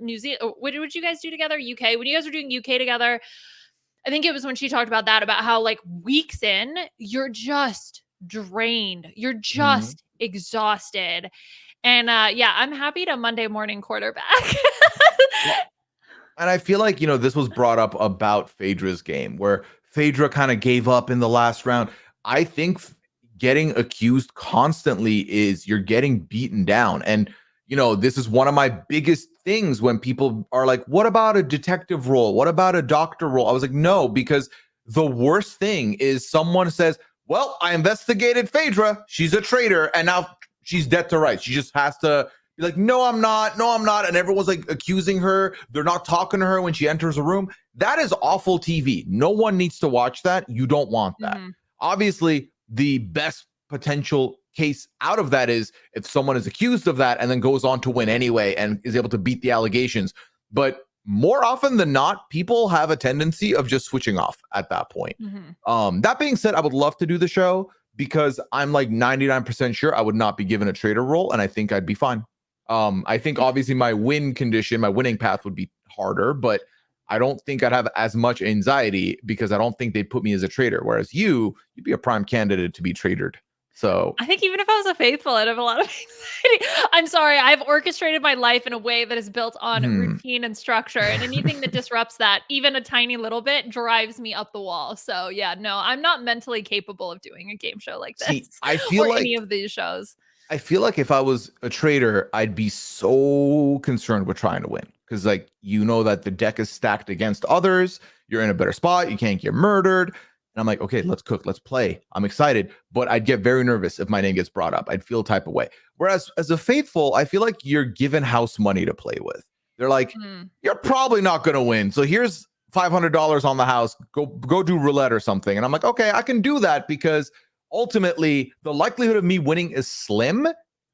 New Zealand. What did you guys do together? UK. When you guys were doing UK together, I think it was when she talked about that, about how like weeks in, you're just drained. You're Mhm. just exhausted. And yeah, I'm happy to Monday morning quarterback. Well, and I feel like, this was brought up about Phaedra's game, where Phaedra kind of gave up in the last round. I think getting accused constantly is you're getting beaten down. And, this is one of my biggest things when people are like, what about a detective role? What about a doctor role? I was like, no, because the worst thing is someone says, well, I investigated Phaedra. She's a traitor. And now she's dead to rights. She just has to You're like, no, I'm not. No, I'm not. And everyone's like accusing her. They're not talking to her when she enters a room. That is awful TV. No one needs to watch that. You don't want that. Mhm. Obviously, the best potential case out of that is if someone is accused of that and then goes on to win anyway and is able to beat the allegations. But more often than not, people have a tendency of just switching off at that point. Mhm. That being said, I would love to do the show because I'm like 99% sure I would not be given a traitor role and I think I'd be fine. I think obviously my winning path would be harder, but I don't think I'd have as much anxiety because I don't think they'd put me as a traitor. Whereas you'd be a prime candidate to be traitored. So I think even if I was a faithful, I'd have a lot of anxiety. I'm sorry, I've orchestrated my life in a way that is built on hmm. routine and structure, and anything that disrupts that, even a tiny little bit, drives me up the wall. So, yeah, no, I'm not mentally capable of doing a game show like this See, I feel or any like of these shows. if I was a traitor, I'd be so concerned with trying to win because, like, that the deck is stacked against others. You're in a better spot. You can't get murdered. And I'm like, okay, let's cook, let's play. I'm excited, but I'd get very nervous if my name gets brought up. I'd feel type of way. Whereas as a faithful, I feel like you're given house money to play with. They're like, Mm. you're probably not going to win. So here's $500 on the house. Go do roulette or something. And I'm like, okay, I can do that because ultimately the likelihood of me winning is slim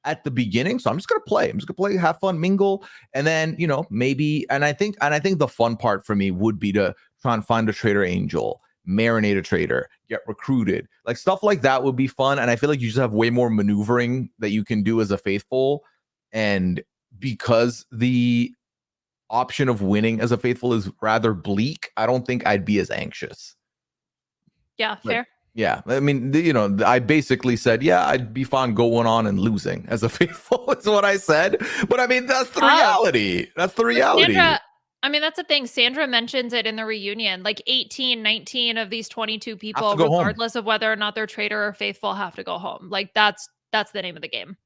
at the beginning. So I'm just gonna play. I'm just gonna play, have fun, mingle, and then maybe. And I think the fun part for me would be to try and find a traitor angel, marinate a traitor, get recruited, like stuff like that would be fun. And I feel like you just have way more maneuvering that you can do as a faithful, and because the option of winning as a faithful is rather bleak, I don't think I'd be as anxious. Yeah, Like, fair. yeah, I mean, I basically said, yeah, I'd be fine going on and losing as a faithful, is what I said. But I mean, that's the Oh, reality. That's the but reality. Sandra, I mean, that's the thing. Sandra mentions it in the reunion. Like 18, 19 of these 22 Have to people, go home. regardless of whether or not they're traitor or faithful, have to go home. Like that's the name of the game.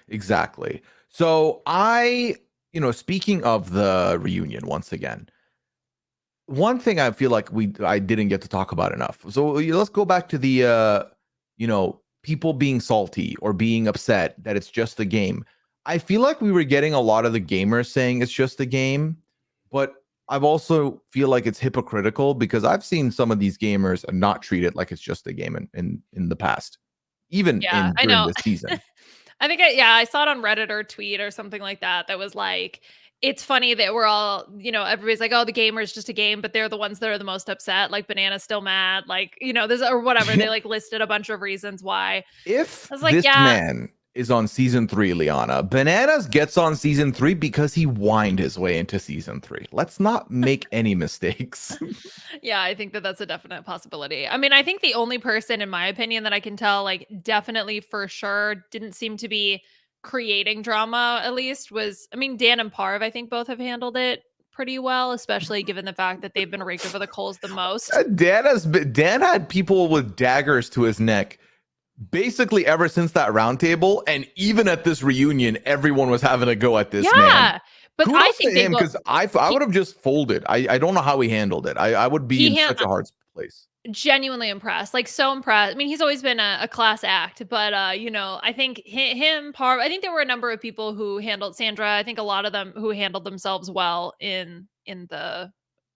Exactly. So speaking of the reunion once again, one thing I feel like I didn't get to talk about enough. So let's go back to the people being salty or being upset that it's just a game. I feel like we were getting a lot of the gamers saying it's just a game, but I've also feel like it's hypocritical because I've seen some of these gamers not treat it like it's just a game in the past, even Yeah, in I during know. this season. I think I saw it on Reddit or tweet or something like that. That was like, it's funny that we're all, everybody's like, oh, the gamer is just a game, but they're the ones that are the most upset. Like Banana's still mad, like, this or whatever. They like listed a bunch of reasons why. If I was like, this yeah, man is on season 3, Liana, Bananas gets on season 3 because he whined his way into season 3. Let's not make any mistakes. yeah, I think that that's a definite possibility. I mean, I think the only person, in my opinion, that I can tell, like, definitely for sure didn't seem to be creating drama, at least, was, I mean, Dan and Parv, I think both have handled it pretty well, especially given the fact that they've been raked over the coals the most. Dan had people with daggers to his neck basically ever since that roundtable, and even at this reunion, everyone was having a go at this man. Yeah, but I Kudos to think they him both. because I would have just folded. I don't know how he handled it. I would be in He such a hard place. Genuinely impressed, like, so impressed. I mean, he's always been a class act, but, I think him, Parv, I think there were a number of people who handled Sandra. I think a lot of them who handled themselves well in the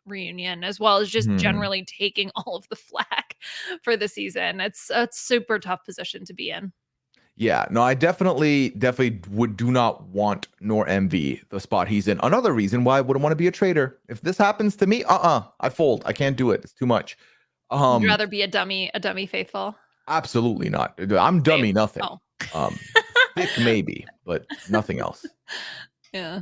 reunion, as well as just Hmm. generally taking all of the flack for the season. It's a super tough position to be in. Yeah, no, I definitely would do not want nor envy the spot he's in. Another reason why I wouldn't want to be a traitor. If this happens to me, I fold. I can't do it. It's too much. You'd Um, rather be a dummy faithful? Absolutely not. I'm Same. dummy, nothing. Oh. Um, Thick maybe, but nothing else. Yeah.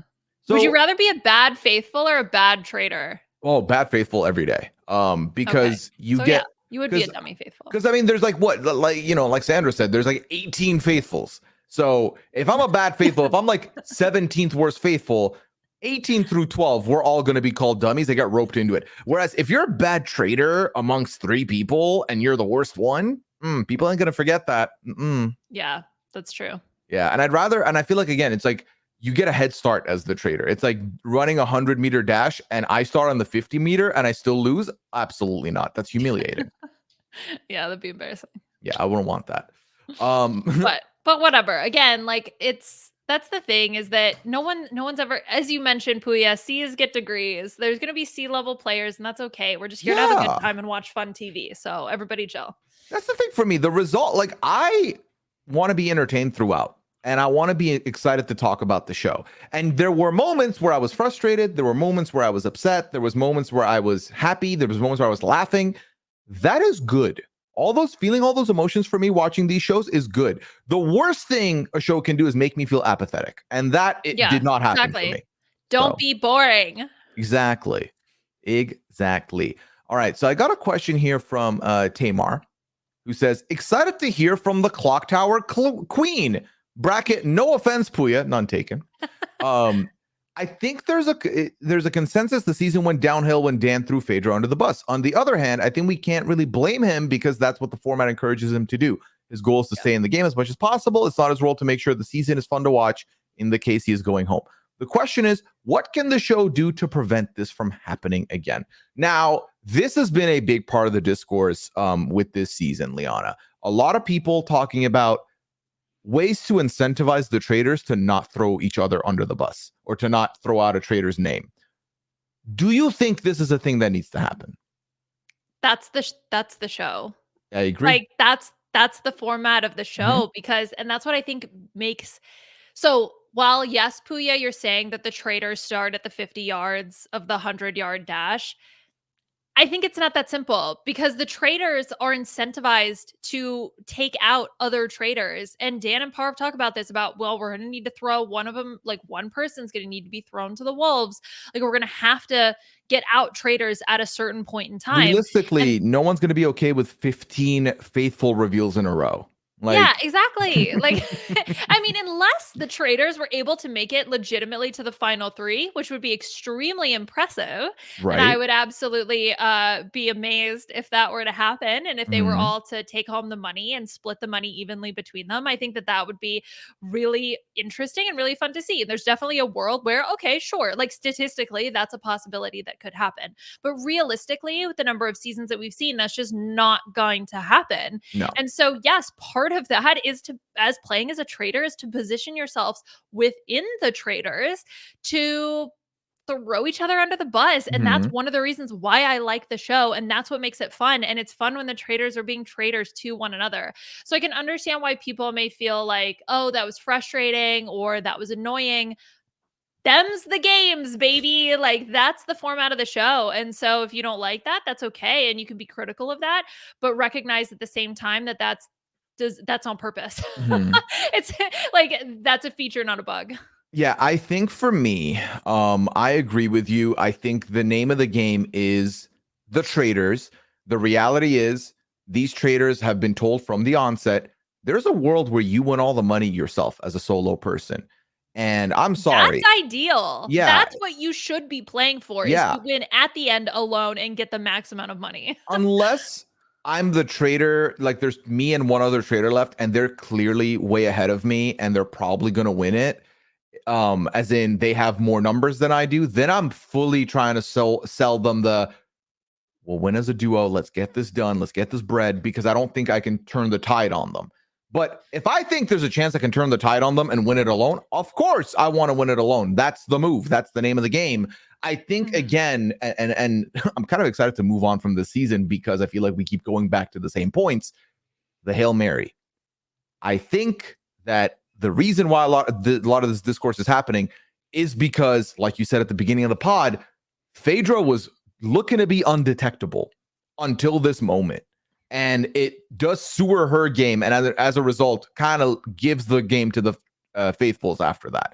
Would you So, rather be a bad faithful or a bad traitor? oh, bad faithful every day. Okay. Because you So, yeah, get you would be a because dummy faithful. because I mean, there's like what, like like Sandra said, there's like 18 faithfuls. So if I'm a bad faithful, if I'm like 17th worst faithful, 18 through 12, we're all going to be called dummies. They got roped into it. Whereas if you're a bad traitor amongst 3 people and you're the worst one, people ain't going to forget that. Yeah, that's true. Yeah, and I feel like again, it's like you get a head start as the trader. It's like running 100-meter dash, and I start on the 50-meter, and I still lose. Absolutely not. That's humiliating. Yeah, that'd be embarrassing. Yeah, I wouldn't want that. Um, But whatever. Again, like, it's That's the thing, is that no one's ever, as you mentioned, Pooya, C's get degrees. There's going to be C-level players, and that's okay. We're just here to have a good Yeah. time and watch fun TV. So everybody chill. That's the thing for me. The result, like, I want to be entertained throughout, and I want to be excited to talk about the show. And there were moments where I was frustrated. There were moments where I was upset. There was moments where I was happy. There was moments where I was laughing. That is good. All those feeling, all those emotions for me watching these shows is good. The worst thing a show can do is make me feel apathetic, and that it Yeah, did not happen for exactly. me. Don't So be boring. exactly, exactly. All right, so I got a question here from Tamar, who says, excited to hear from the clock tower queen. Bracket, no offense, Pooya, none taken. I think there's a consensus the season went downhill when Dan threw Phaedra under the bus. On the other hand, I think we can't really blame him because that's what the format encourages him to do. His goal is to stay in the game as much as possible. It's not his role to make sure the season is fun to watch in the case he is going home. The question is, what can the show do to prevent this from happening again? Now, this has been a big part of the discourse with this season, Liana. A lot of people talking about ways to incentivize the traitors to not throw each other under the bus or to not throw out a traitor's name. Do you think this is a thing that needs to happen? That's the show. I agree. Like that's the format of the show, because and that's what I think makes. So while yes, Pooya, you're saying that the traitors start at the 50 yards of the 100-yard dash, I think it's not that simple, because the traitors are incentivized to take out other traitors. And Dan and Parv talk about this about, well, we're going to need to throw one of them, like one person's going to need to be thrown to the wolves. Like we're going to have to get out traitors at a certain point in time. And Realistically, no one's going to be okay with 15 faithful reveals in a row. yeah, Like, exactly. Like, I mean, unless the traders were able to make it legitimately to the final three, which would be extremely impressive. And I right? would absolutely be amazed if that were to happen. And if they were Mhm. all to take home the money and split the money evenly between them, I think that that would be really interesting and really fun to see. There's definitely a world where, okay, sure, like statistically, that's a possibility that could happen. But realistically, with the number of seasons that we've seen, that's just not going to happen. No. And so, yes, part of that is to, as playing as a trader, is to position yourselves within the traders to throw each other under the bus. And that's Mhm. one of the reasons why I like the show. And that's what makes it fun. And it's fun when the traders are being traitors to one another. So I can understand why people may feel like, oh, that was frustrating or that was annoying. Them's the games, baby. Like that's the format of the show. And so if you don't like that, that's okay. And you can be critical of that, but recognize at the same time that that's on purpose. Mhm. It's like that's a feature, not a bug. Yeah, I think for me, I agree with you. I think the name of the game is the traders. The reality is these traders have been told from the onset, there's a world where you win all the money yourself as a solo person. And I'm That's sorry. ideal. Yeah, That's what you should be playing for, is yeah. to win at the end alone and get the max amount of money. Unless I'm the trader, like there's me and one other trader left, and they're clearly way ahead of me, and they're probably gonna win it. As in they have more numbers than I do, then I'm fully trying to sell them the, well, win as a duo. Let's get this done. Let's get this bread, because I don't think I can turn the tide on them. But if I think there's a chance I can turn the tide on them and win it alone, of course I want to win it alone. That's the move. That's the name of the game. I think Mhm. again, and I'm kind of excited to move on from this season because I feel like we keep going back to the same points. The Hail Mary. I think that the reason why a lot of this discourse is happening is because, like you said at the beginning of the pod, Phaedra was looking to be undetectable until this moment. And it does sewer her game. And as a result, kind of gives the game to the faithfuls after that.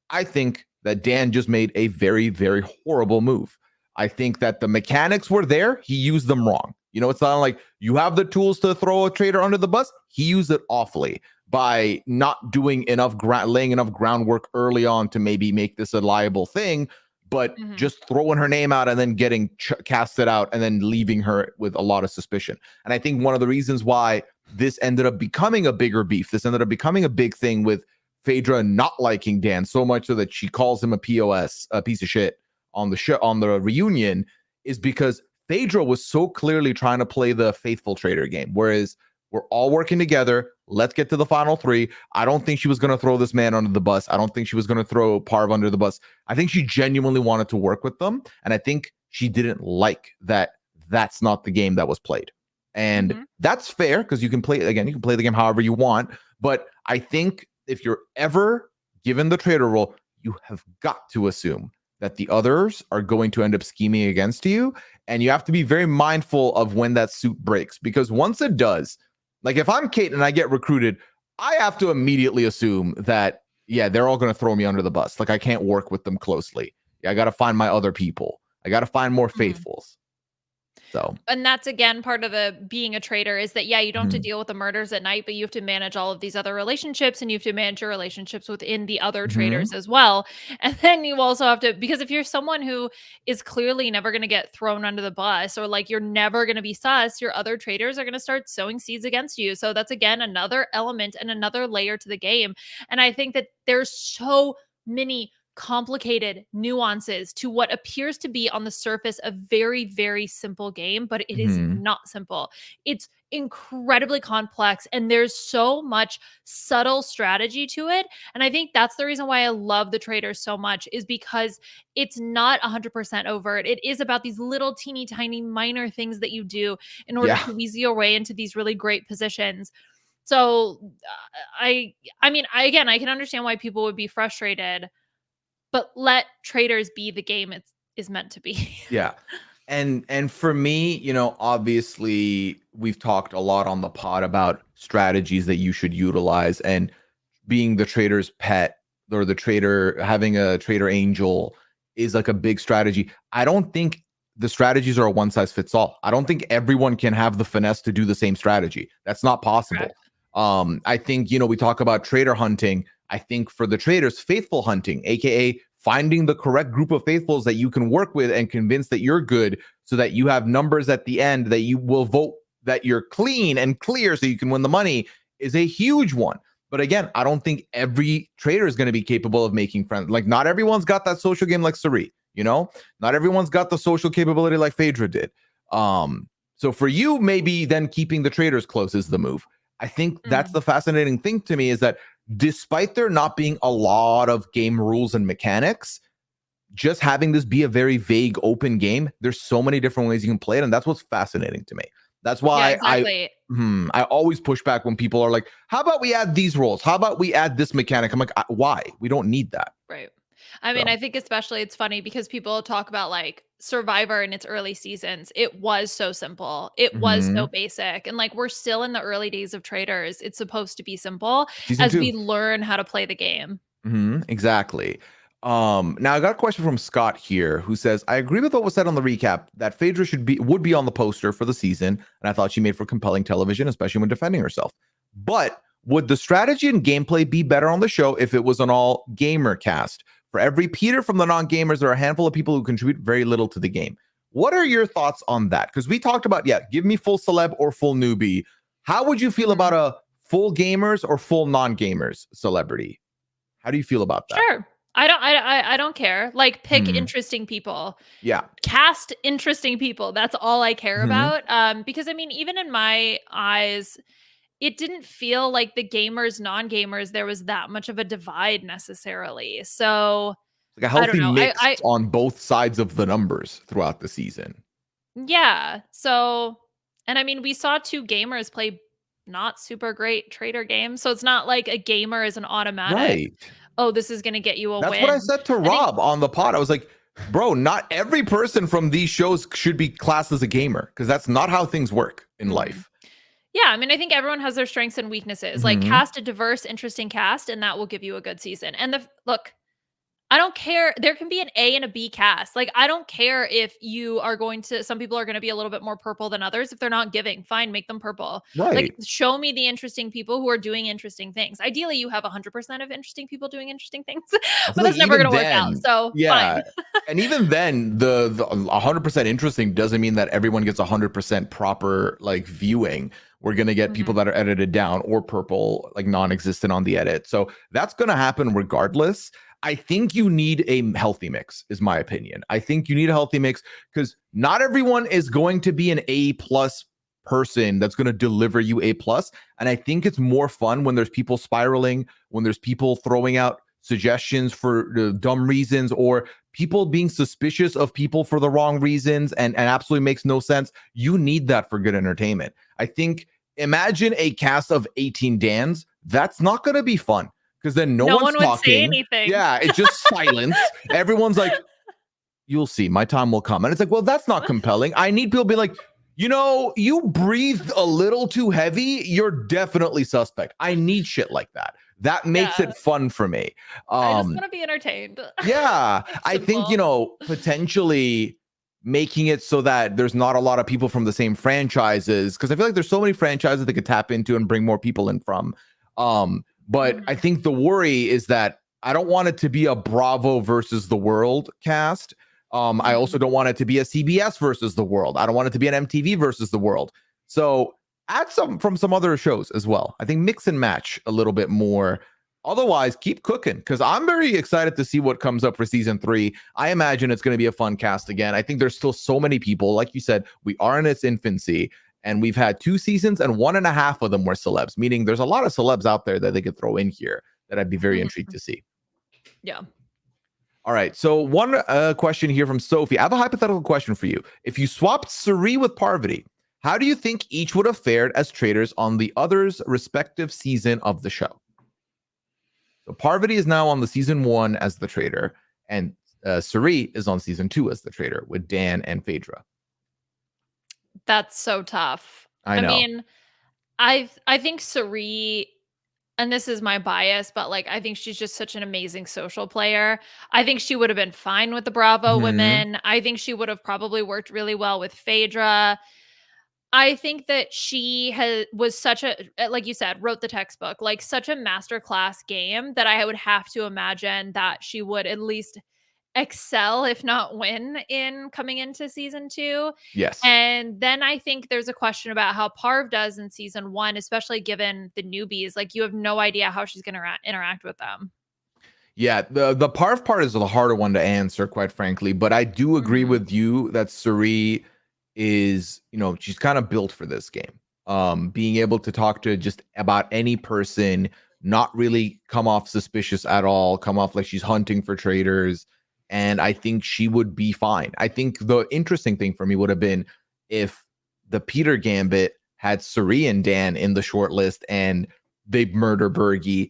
I think that Dan just made a very, very horrible move. I think that the mechanics were there. He used them wrong. You know, it's not like you have the tools to throw a traitor under the bus. He used it awfully by not doing enough laying enough groundwork early on to maybe make this a liable thing, but Mhm. just throwing her name out and then getting casted out and then leaving her with a lot of suspicion. And I think one of the reasons why this ended up becoming a bigger beef, this ended up becoming a big thing with Phaedra not liking Dan so much so that she calls him a POS, a piece of shit on the show, on the reunion, is because Phaedra was so clearly trying to play the faithful trader game. Whereas we're all working together. let's get to the final 3. I don't think she was going to throw this man under the bus. I don't think she was going to throw Parv under the bus. I think she genuinely wanted to work with them. And I think she didn't like that that's not the game that was played. And that's fair because you can play, again, you can play the game however you want. But I think if you're ever given the traitor role, you have got to assume that the others are going to end up scheming against you. And you have to be very mindful of when that suit breaks, because once it does, like if I'm Kate and I get recruited, I have to immediately assume that, yeah, they're all going to throw me under the bus. Like I can't work with them closely. Yeah, I got to find my other people. I got to find more faithfuls. So, and that's again part of the being a traitor is that, yeah, you don't have to deal with the murders at night, but you have to manage all of these other relationships, and you have to manage your relationships within the other traitors as well. And then you also have to, because if you're someone who is clearly never going to get thrown under the bus, or like you're never going to be sus, your other traitors are going to start sowing seeds against you. So that's again another element and another layer to the game. And I think that there's so many complicated nuances to what appears to be on the surface a very, very simple game, but it is not simple. It's incredibly complex, and there's so much subtle strategy to it. And I think that's the reason why I love the Traitors so much, is because it's not 100% overt. It is about these little teeny tiny minor things that you do in order to weasel your way into these really great positions. So I mean, again, I can understand why people would be frustrated, but let Traitors be the game it is meant to be. yeah. And for me, you know, obviously we've talked a lot on the pod about strategies that you should utilize, and being the traitor's pet, or the traitor, having a traitor angel is like a big strategy. I don't think the strategies are a one size fits all. I don't think everyone can have the finesse to do the same strategy. That's not possible. Correct. I think, you know, we talk about traitor hunting. I think for the traitors, faithful hunting, aka finding the correct group of faithfuls that you can work with and convince that you're good, so that you have numbers at the end that you will vote that you're clean and clear so you can win the money, is a huge one. But again, I don't think every traitor is going to be capable of making friends. Like not everyone's got that social game like Sari, you know, not everyone's got the social capability like Phaedra did. So for you, maybe then keeping the traitors close is the move. I think that's the fascinating thing to me, is that despite there not being a lot of game rules and mechanics, just having this be a very vague open game, there's so many different ways you can play it, and that's what's fascinating to me. That's why I always push back when people are like, how about we add these rules? How about we add this mechanic? I'm like, why? We don't need that. Right. I mean, I think especially it's funny because people talk about like Survivor in its early seasons. It was so simple. It was so basic. And like we're still in the early days of Traitors. It's supposed to be simple as we learn how to play the game. Exactly. Now I got a question from Scott here, who says, I agree with what was said on the recap that Phaedra would be on the poster for the season, and I thought she made for compelling television, especially when defending herself. But would the strategy and gameplay be better on the show if it was an all gamer cast? For every Peter from the non-gamers, there are a handful of people who contribute very little to the game. What are your thoughts on that? Because we talked about, give me full celeb or full newbie. How would you feel about a full gamers or full non-gamers celebrity? How do you feel about that? Sure. I don't care. Like pick interesting people. Yeah. Cast interesting people. That's all I care about. Because I mean, even in my eyes, it didn't feel like the gamers, non-gamers, there was that much of a divide necessarily. So like a healthy mix on both sides of the numbers throughout the season. Yeah. So, and I mean, we saw 2 gamers play not super great traitor games. So it's not like a gamer is an automatic, oh, this is going to get you a win. That's what I said to Rob on the pod. I was like, bro, not every person from these shows should be classed as a gamer, because that's not how things work in life. Yeah, I mean, I think everyone has their strengths and weaknesses. Like cast a diverse, interesting cast, and that will give you a good season. And look, I don't care. There can be an A and a B cast. Like, I don't care if you are going to, some people are going to be a little bit more purple than others. If they're not giving, fine, make them purple. Like, show me the interesting people who are doing interesting things. Ideally, you have 100% of interesting people doing interesting things, but that's never going to work out. So, fine. And even then, the 100% interesting doesn't mean that everyone gets 100% proper, like, viewing. We're going to get people that are edited down or purple, like non-existent on the edit. So that's going to happen regardless. I think you need a healthy mix, is my opinion. I think you need a healthy mix, because not everyone is going to be an A+ person that's going to deliver you A plus. And I think it's more fun when there's people spiraling, when there's people throwing out suggestions for dumb reasons, or people being suspicious of people for the wrong reasons and absolutely makes no sense. You need that for good entertainment. I think, imagine a cast of 18 Dans. That's not going to be fun, because then no one's one would talking. say anything. Yeah, it's just silence. Everyone's like, you'll see, my time will come. And it's like, well, that's not compelling. I need people to be like, you know, you breathed a little too heavy. You're definitely suspect. I need shit like that. That makes it fun for me. I just want to be entertained. Yeah, I think, you know, potentially making it so that there's not a lot of people from the same franchises, because I feel like there's so many franchises they could tap into and bring more people in from. But I think the worry is that I don't want it to be a Bravo versus the World cast. I also don't want it to be a CBS versus the World. I don't want it to be an MTV versus the World. So add some from some other shows as well. I think mix and match a little bit more. Otherwise, keep cooking, because I'm very excited to see what comes up for season 3. I imagine it's going to be a fun cast again. I think there's still so many people. Like you said, we are in its infancy, and we've had 2 seasons and 1.5 of them were celebs, meaning there's a lot of celebs out there that they could throw in here that I'd be very intrigued to see. Yeah. All right. So one question here from Sophie. I have a hypothetical question for you. If you swapped Suri with Parvati, how do you think each would have fared as traitors on the other's respective season of the show? So Parvati is now on the season 1 as the traitor, and Suri is on season 2 as the traitor with Dan and Phaedra. That's so tough. I know. I mean, I think Suri, and this is my bias, but like I think she's just such an amazing social player. I think she would have been fine with the Bravo women. I think she would have probably worked really well with Phaedra. I think that she was such a, like you said, wrote the textbook, like such a masterclass game, that I would have to imagine that she would at least excel, if not win, in coming into season 2. Yes. And then I think there's a question about how Parv does in season 1, especially given the newbies. Like, you have no idea how she's going to interact with them. Yeah, the Parv part is the harder one to answer, quite frankly. But I do agree with you that Suri is, you know, she's kind of built for this game. Being able to talk to just about any person, not really come off suspicious at all, come off like she's hunting for traitors. And I think she would be fine. I think the interesting thing for me would have been if the Peter Gambit had Suri and Dan in the short list and they murder Bergie.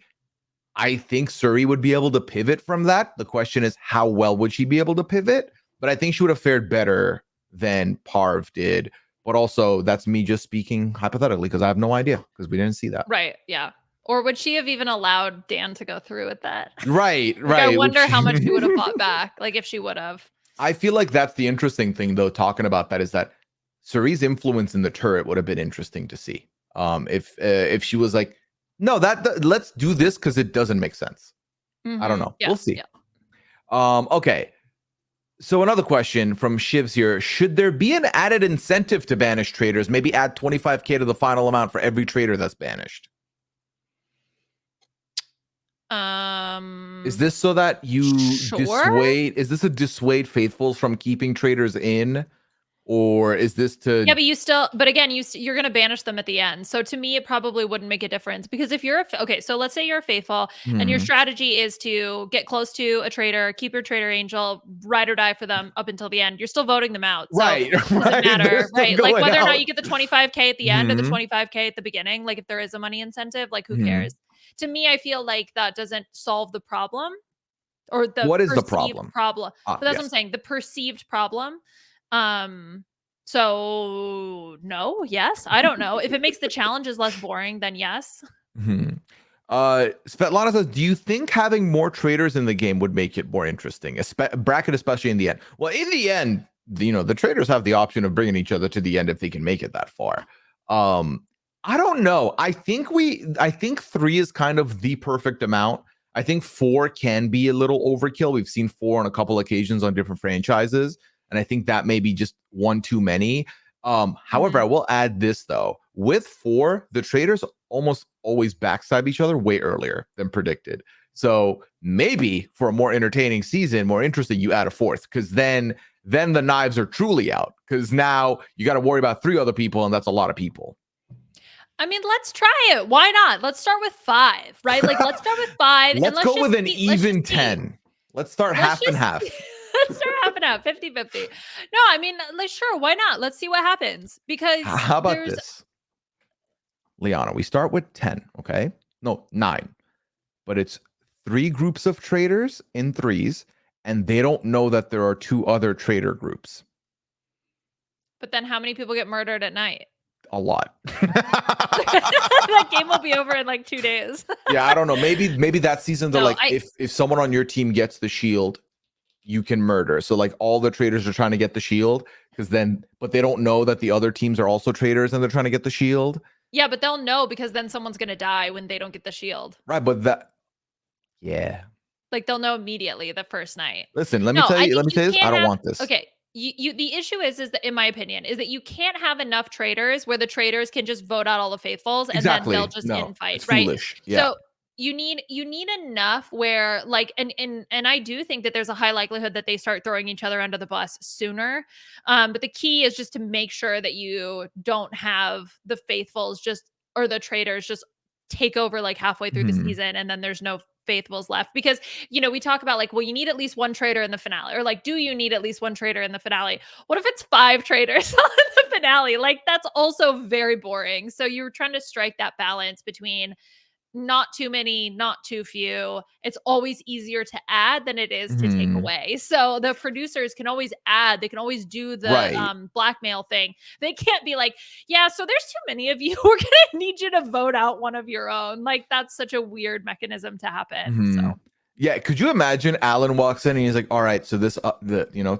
I think Suri would be able to pivot from that. The question is, how well would she be able to pivot? But I think she would have fared better than Parv did. But also, that's me just speaking hypothetically, because I have no idea, because we didn't see that. Right. Yeah. Or would she have even allowed Dan to go through with that? Right. Like, I wonder how much she would have fought back. Like, if she would have. I feel like that's the interesting thing, though, talking about that, is that Suri's influence in the turret would have been interesting to see. If she was like, no, let's do this because it doesn't make sense. I don't know. Yeah, we'll see. Yeah. Okay. So another question from Shivs here. Should there be an added incentive to banish traitors? Maybe add 25K to the final amount for every traitor that's banished. Is this so that you dissuade? Is this a dissuade faithfuls from keeping traitors in? Or is this to... Yeah, but you still, but again, you're going to banish them at the end. So to me, it probably wouldn't make a difference, because if you're, okay, so let's say you're a faithful and your strategy is to get close to a traitor, keep your traitor angel, ride or die for them up until the end. You're still voting them out. So right. It doesn't matter, right? Like whether or not you get the 25K at the end or the Mhm. 25K at the beginning, like if there is a money incentive, like who cares? To me, I feel like that doesn't solve the problem, or the What is the perceived problem? But that's what I'm saying, the perceived problem. So no, yes, I don't know. If it makes the challenges less boring, then yes. Svetlana says, do you think having more traitors in the game would make it more interesting? Bracket, especially in the end. Well, in the end, you know, the traitors have the option of bringing each other to the end if they can make it that far. I don't know. I think 3 is kind of the perfect amount. I think 4 can be a little overkill. We've seen 4 on a couple occasions on different franchises, and I think that may be just one too many. However, I will add this, though. With 4, the traitors almost always backstab each other way earlier than predicted. So maybe for a more entertaining season, more interesting, you add a 4th, because then then the knives are truly out, because now you got to worry about 3 other people, and that's a lot of people. I mean, let's try it. Why not? Let's start with 5, right? Like, let's start with 5. Let's go with an even 10. Let's start half and half. Let's start half and half, 50-50. No, I mean, like, sure, why not? Let's see what happens. Because how about this, Liana? We start with 10, okay? No, 9. But it's 3 groups of traitors in 3s, and they don't know that there are 2 other traitor groups. But then how many people get murdered at night? A lot. That game will be over in like 2 days. Yeah, I don't know. Maybe that season they're like, if someone on your team gets the shield, you can murder. So like all the traitors are trying to get the shield, but they don't know that the other teams are also traitors and they're trying to get the shield. Yeah, but they'll know, because then someone's gonna die when they don't get the shield. Right, but yeah. Like, they'll know immediately the first night. Listen, let me tell you this. I don't want this. Okay. The issue is that, in my opinion, is that you can't have enough traitors where the traitors can just vote out all the faithfuls and then they'll just infight, right? Foolish. Yeah. So you need enough where, like, and I do think that there's a high likelihood that they start throwing each other under the bus sooner. But the key is just to make sure that you don't have the faithfuls or the traitors just take over like halfway through the season, and then there's no faithfuls left. Because, we talk about like, well, you need at least 1 traitor in the finale, or like, do you need at least 1 traitor in the finale? What if it's 5 traitors on the finale? Like, that's also very boring. So you're trying to strike that balance between not too many, not too few. It's always easier to add than it is to take away. So the producers can always add. They can always do the blackmail thing. They can't be like, yeah, so there's too many of you. We're going to need you to vote out one of your own. Like, that's such a weird mechanism to happen. So yeah, could you imagine Alan walks in and he's like, all right, so this,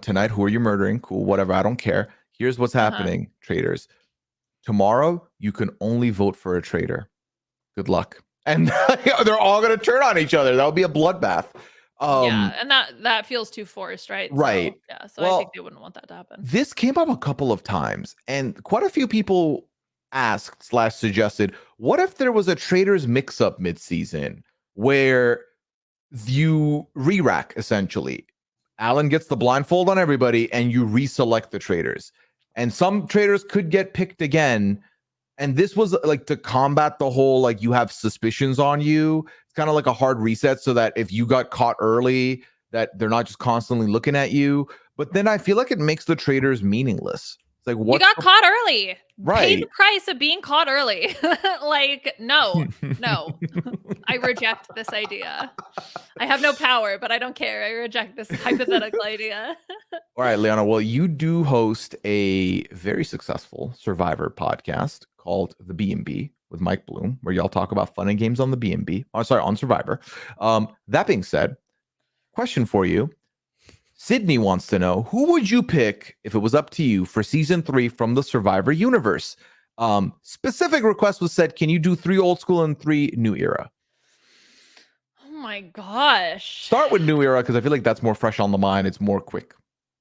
tonight, who are you murdering? Cool, whatever, I don't care. Here's what's happening, traitors. Tomorrow, you can only vote for a traitor. Good luck. And they're all going to turn on each other. That'll be a bloodbath. Yeah, and that feels too forced, right? Right. So, yeah, so I think they wouldn't want that to happen. This came up a couple of times, and quite a few people asked / suggested, what if there was a traitors mix-up mid-season where you re-rack, essentially? Alan gets the blindfold on everybody, and you reselect the traitors. And some traitors could get picked again. And this was like to combat the whole, like, you have suspicions on you. It's kind of like a hard reset, so that if you got caught early, that they're not just constantly looking at you. But then I feel like it makes the traitors meaninless. It's like, what? You got caught early. Right. Pay the price of being caught early. Like, no. I reject this idea. I have no power, but I don't care. I reject this hypothetical idea. All right, Liana. Well, you do host a very successful Survivor podcast called The B&B with Mike Bloom, where y'all talk about fun and games on the B&B. Oh, sorry, on Survivor. That being said, question for you. Sydney wants to know, who would you pick if it was up to you for season 3 from the Survivor universe? Specific request was said, can you do 3 old school and 3 new era? Oh my gosh. Start with new era, because I feel like that's more fresh on the mind. It's more quick,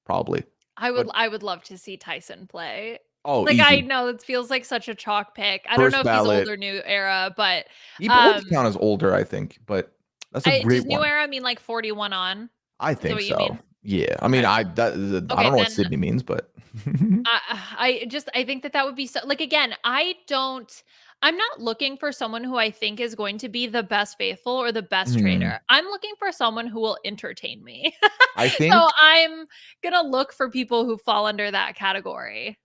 probably. I would love to see Tyson play. Oh, like, easy. I know it feels like such a chalk pick. I don't know if he's old or new era, but he would count as older, I think. But that's a great does new era mean like 41 on? I think so. Yeah, I mean, I don't know what Sydney means, but I think that would be so. Like, again, I'm not looking for someone who I think is going to be the best faithful or the best traitor. I'm looking for someone who will entertain me. I think so. I'm gonna look for people who fall under that category.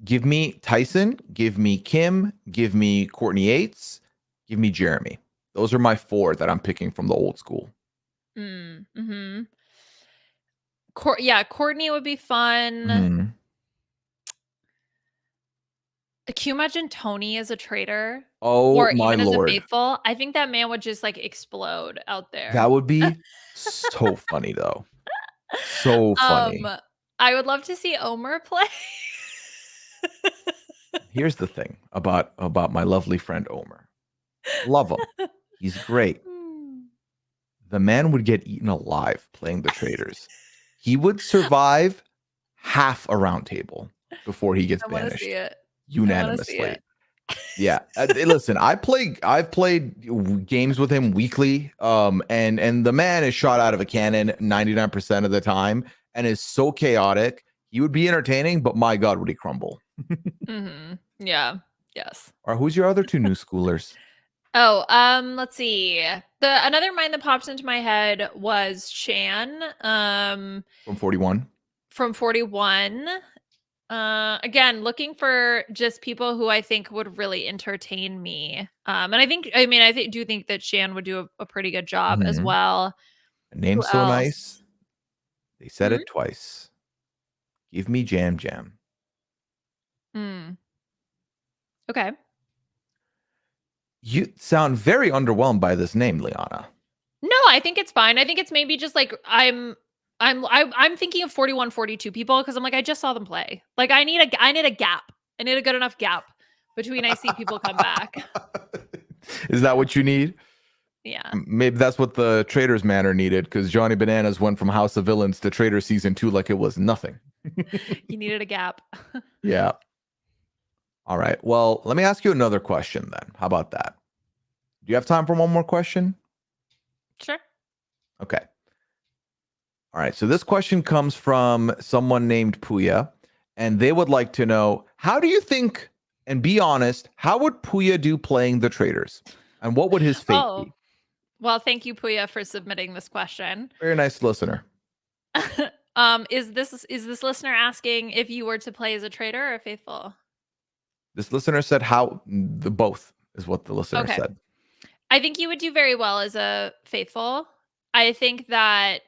Give me Tyson, give me Kim, give me Courtney Yates, give me Jeremy. Those are my 4 that I'm picking from the old school. Courtney would be fun. Can you imagine Tony as a traitor? Oh, or my even Lord. as a faithful? I think that man would just like explode out there. That would be so funny, though. So funny. I would love to see Omer play. Here's the thing about my lovely friend Omer. Love him. He's great. The man would get eaten alive playing the traitors. He would survive half a round table before he gets banished. Unanimously. Yeah. Listen, I've played games with him weekly. And the man is shot out of a cannon 99% of the time and is so chaotic. He would be entertaining, but my God, would he crumble. Yeah. Yes. Or who's your other two new schoolers? Oh, let's see. Another mind that pops into my head was Shan, From 41. from 41. Again, looking for just people who I think would really entertain me. And I do think that Shan would do a pretty good job as Mhm. well. The Who name's so else? nice. They said Hmm? it twice. Give me Jam Jam. Hmm. Okay. You sound very underwhelmed by this name, Liana. No, I think it's fine. I think it's maybe just like I'm thinking of 41, 42 people because I'm like I just saw them play. Like I need a gap. I need a good enough gap between I see people come back. Is that what you need? Yeah. Maybe that's what the Traitors Manor needed, because Johnny Bananas went from House of Villains to Traitor Season 2 like it was nothing. You needed a gap. Yeah. All right. Well, let me ask you another question then. How about that? Do you have time for one more question? Sure. Okay. All right. So this question comes from someone named Pooya, and they would like to know, how do you think, and be honest, how would Pooya do playing the Traitors? And what would his fate Oh, be? well, thank you, Pooya, for submitting this question. Very nice listener. Is this listener asking if you were to play as a traitor or faithful? This listener said how the both is what the listener Okay. said. I think you would do very well as a faithful. I think that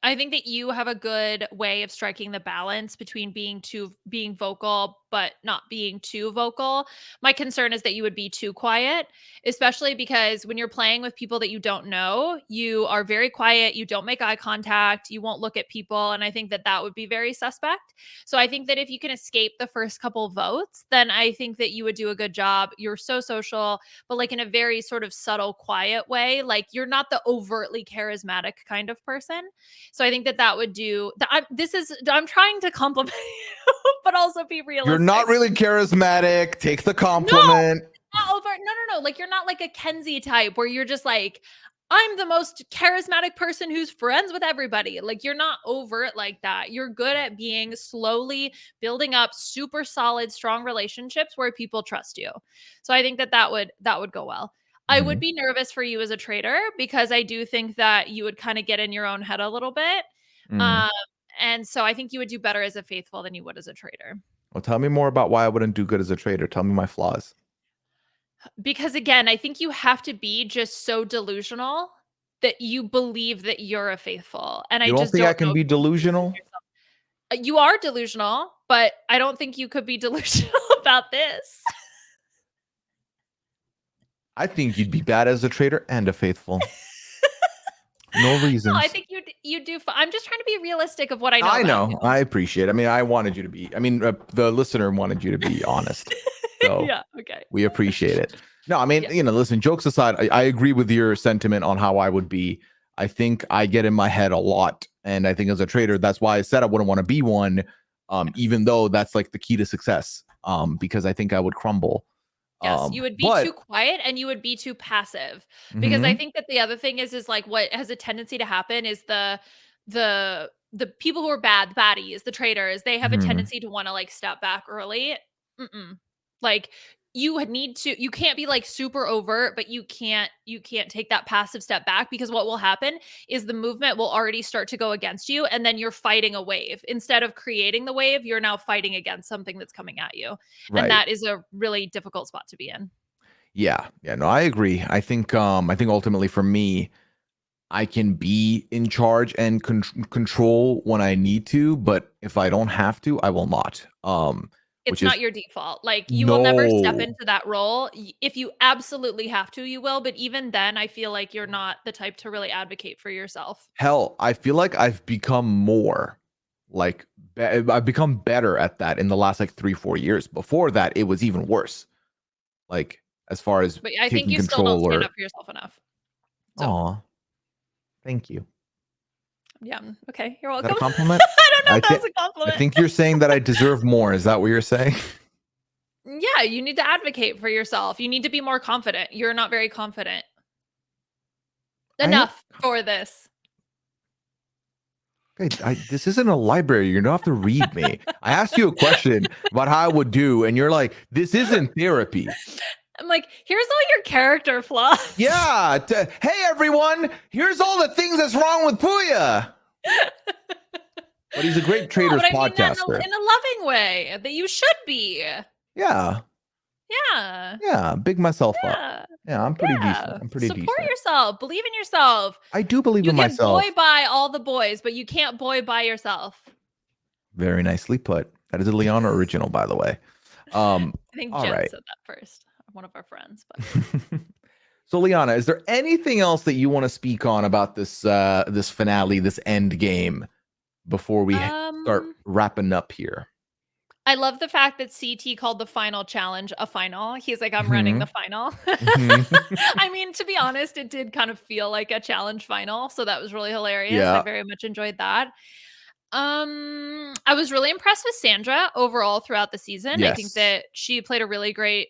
I think that you have a good way of striking the balance between being vocal but not being too vocal. My concern is that you would be too quiet, especially because when you're playing with people that you don't know, you are very quiet, you don't make eye contact, you won't look at people, and I think that that would be very suspect. So I think that if you can escape the first couple votes, then I think that you would do a good job. You're so social, but like in a very sort of subtle, quiet way. Like you're not the overtly charismatic kind of person. So I think that that would do. I'm trying to compliment you, but also be You're not realistic. really charismatic. Take the No, compliment. not over. No, no, no. Like you're not like a Kenzie type where you're just like, I'm the most charismatic person who's friends with everybody. Like you're not overt like that. You're good at being slowly building up super solid, strong relationships where people trust you. So I think that that would go well. I would Mhm. be nervous for you as a trader because I do think that you would kind of get in your own head a little bit. Mhm. Um, and so I think you would do better as a faithful than you would as a trader. Well, tell me more about why I wouldn't do good as a trader. Tell me my flaws. Because again, I think you have to be just so delusional that you believe that you're a faithful, and I You don't just think I don't can know if be you can believe delusional? yourself. You are delusional, but I don't think you could be delusional about this. I think you'd be bad as a trader and a faithful. No No, I reasons. think you do fi I'm just trying to be realistic of what I know I about know. you. I appreciate it. I mean, I wanted you to be, the listener wanted you to be honest. So Yeah, okay. we appreciate it. No, I mean, Yeah, listen, jokes aside, I agree with your sentiment on how I would be. I think I get in my head a lot. And I think as a trader, that's why I said I wouldn't want to be one, yes. even though that's like the key to success, because I think I would crumble. Yes, you would be too But quiet and you would be too passive. Because I mhm, think that the other thing is like what has a tendency to happen is the people who are bad, the baddies, the traitors, they have a mhm, tendency to want to like step back early. Mm-mm. Like you can't be like super overt, but you can't take that passive step back because what will happen is the movement will already start to go against you and then you're fighting a wave. Instead of creating the wave, you're now fighting against something that's coming at you. And right. that is a really difficult spot to be in. Yeah. Yeah. No, I agree. I think ultimately for me, I can be in charge and control when I need to, but if I don't have to, I will not. It's Which is not your default. Like, you will never step no into that role. If you absolutely have to, you will, but even then, I feel like you're not the type to really advocate for yourself. hell. I feel like I've become more like I've become better at that in the last like 3, 4 years. Before that, it was even worse. Like as far as But I think taking you still don't control stand up or for yourself enough. So, aw, thank you. yeah. Okay, you're Is that a welcome. compliment? I don't know I if that think was a I compliment. think you're saying that I deserve more. Is that what you're saying? Yeah, you need to advocate for yourself. You need to be more confident. You're not very confident I am. enough for this. This isn't a library. You don't have to read me. I asked you a question about how I would do, and you're like, this isn't therapy. I'm like, here's all your character flaws. Yeah. Hey, everyone. Here's all the things that's wrong with Pooya. But he's a great Traitors but I mean that podcaster. in a loving way that you should be. Yeah. Yeah. Yeah. Big myself up. Yeah. Yeah, I'm pretty decent. I'm pretty Support decent. yourself. Believe in yourself. I do believe You in can myself. boy by all the boys, but you can't boy by yourself. Very nicely put. That is a Liana original, by the way. I think All Jen right. said that first. One of our friends. But So, Liana, is there anything else that you want to speak on about this this finale, this end game, before we start wrapping up here? I love the fact that CT called the final challenge a final. He's like, I'm running the final. I mean, to be honest, it did kind of feel like a challenge final. So that was really hilarious. Yeah. I very much enjoyed that. I was really impressed with Sandra overall throughout the season. I think Yes. that she played a really great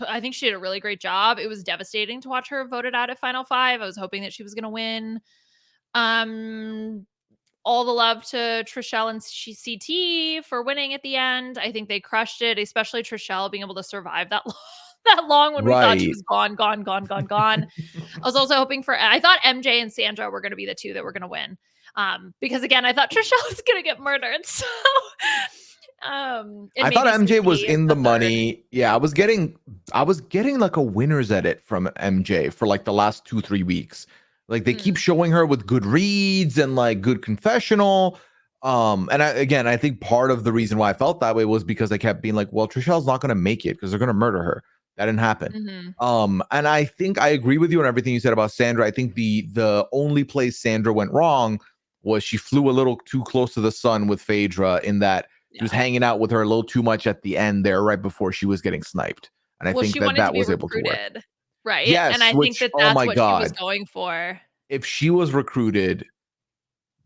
I think she did a really great job. It was devastating to watch her voted out at Final 5. I was hoping that she was going to win. All the love to Trishelle and CT for winning at the end. I think they crushed it, especially Trishelle being able to survive that that long when we thought she Right. was gone. I was also hoping for I thought MJ and Sandra were going to be the two that were going to win. Because again, I thought Trishelle was going to get murdered. So I thought MJ was in the money. Yeah, I was getting like a winner's edit from MJ for like the last 2-3 weeks. Like they keep showing her with good reads and like good confessional. And I think part of the reason why I felt that way was because I kept being like, well, Trishelle's not going to make it because they're going to murder her. That didn't happen. And I think I agree with you on everything you said about Sandra. I think the only place Sandra went wrong was she flew a little too close to the sun with Phaedra in that she was hanging out with her a little too much at the end there, right before she was getting sniped. And I think that was able to work. Right. Yes, and I think that oh that's my what she was God. going for. If she was recruited,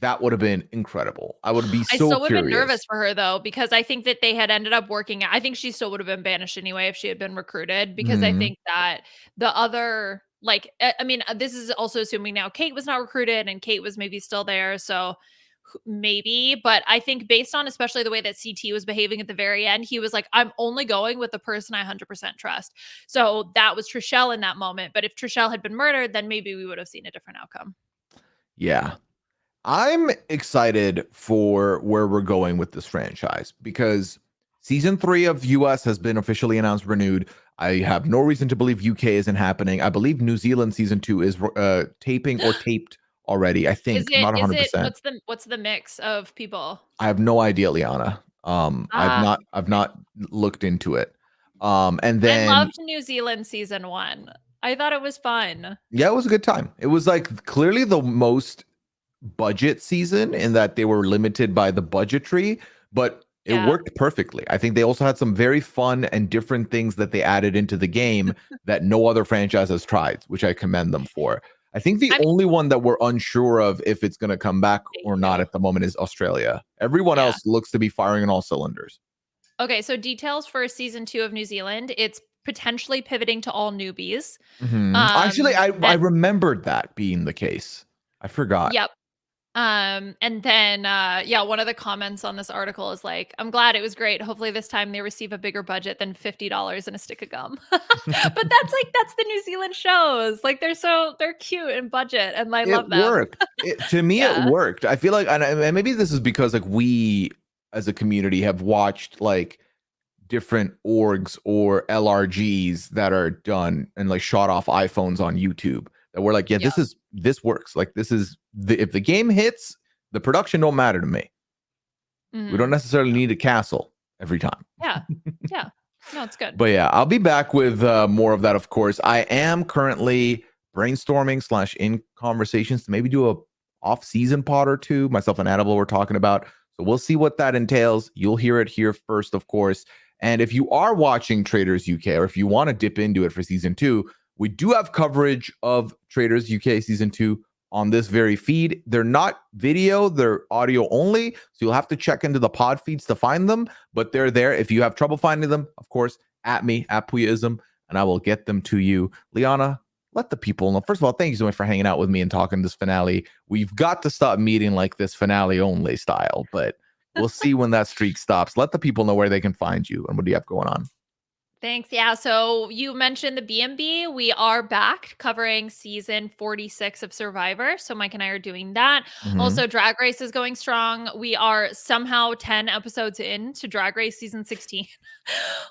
that would have been incredible. I would be so curious. I still would have been nervous for her though, because I think that they had ended up working. I think she still would have been banished anyway if she had been recruited, because I think that the other, like, I mean, this is also assuming now Kate was not recruited and Kate was maybe still there. So maybe, but I think based on especially the way that CT was behaving at the very end, he was like, I'm only going with the person I 100% trust. So that was Trishelle in that moment. But if Trishelle had been murdered, then maybe we would have seen a different outcome. Yeah. I'm excited for where we're going with this franchise because season 3 of US has been officially announced renewed. I have no reason to believe UK isn't happening. I believe New Zealand season 2 is taping or taped already. I think not 100%. What's the mix of people? I have no idea, Liana. I've not looked into it. And then I loved New Zealand season 1. I thought it was fun. Yeah, it was a good time. It was like clearly the most budget season in that they were limited by the budgetary, but it worked perfectly. I think they also had some very fun and different things that they added into the game that no other franchise has tried, which I commend them for. I think the only one that we're unsure of if it's going to come back or not at the moment is Australia. Everyone else looks to be firing on all cylinders. Okay, so details for season 2 of New Zealand. It's potentially pivoting to all newbies. Actually, I remembered that being the case. I forgot. Yep. And then one of the comments on this article is like, I'm glad it was great. Hopefully this time they receive a bigger budget than $50 and a stick of gum. But that's the New Zealand shows. Like they're cute and budget, and I love them. Worked. To me, it worked. I feel like, and maybe this is because like we as a community have watched like different orgs or LRGs that are done and like shot off iPhones on YouTube that we're like, this works. Like this is if the game hits, the production don't matter to me. We don't necessarily need a castle every time. Yeah. No, it's good. But yeah, I'll be back with more of that, of course. I am currently brainstorming / in conversations to maybe do a off-season pod or two. Myself and Annabelle were talking about. So we'll see what that entails. You'll hear it here first, of course. And if you are watching Traitors UK, or if you want to dip into it for season 2, we do have coverage of Traitors UK season 2 on this very feed. They're not video, they're audio only. So you'll have to check into the pod feeds to find them, but they're there. If you have trouble finding them, of course, at me, at Pooyaism, and I will get them to you. Liana, let the people know. First of all, thank you so much for hanging out with me and talking this finale. We've got to stop meeting like this finale only style, but we'll see when that streak stops. Let the people know where they can find you and what do you have going on. Thanks. Yeah. So you mentioned the B&B. We are back covering season 46 of Survivor. So Mike and I are doing that. Mhm. Also, Drag Race is going strong. We are somehow 10 episodes in to Drag Race season 16,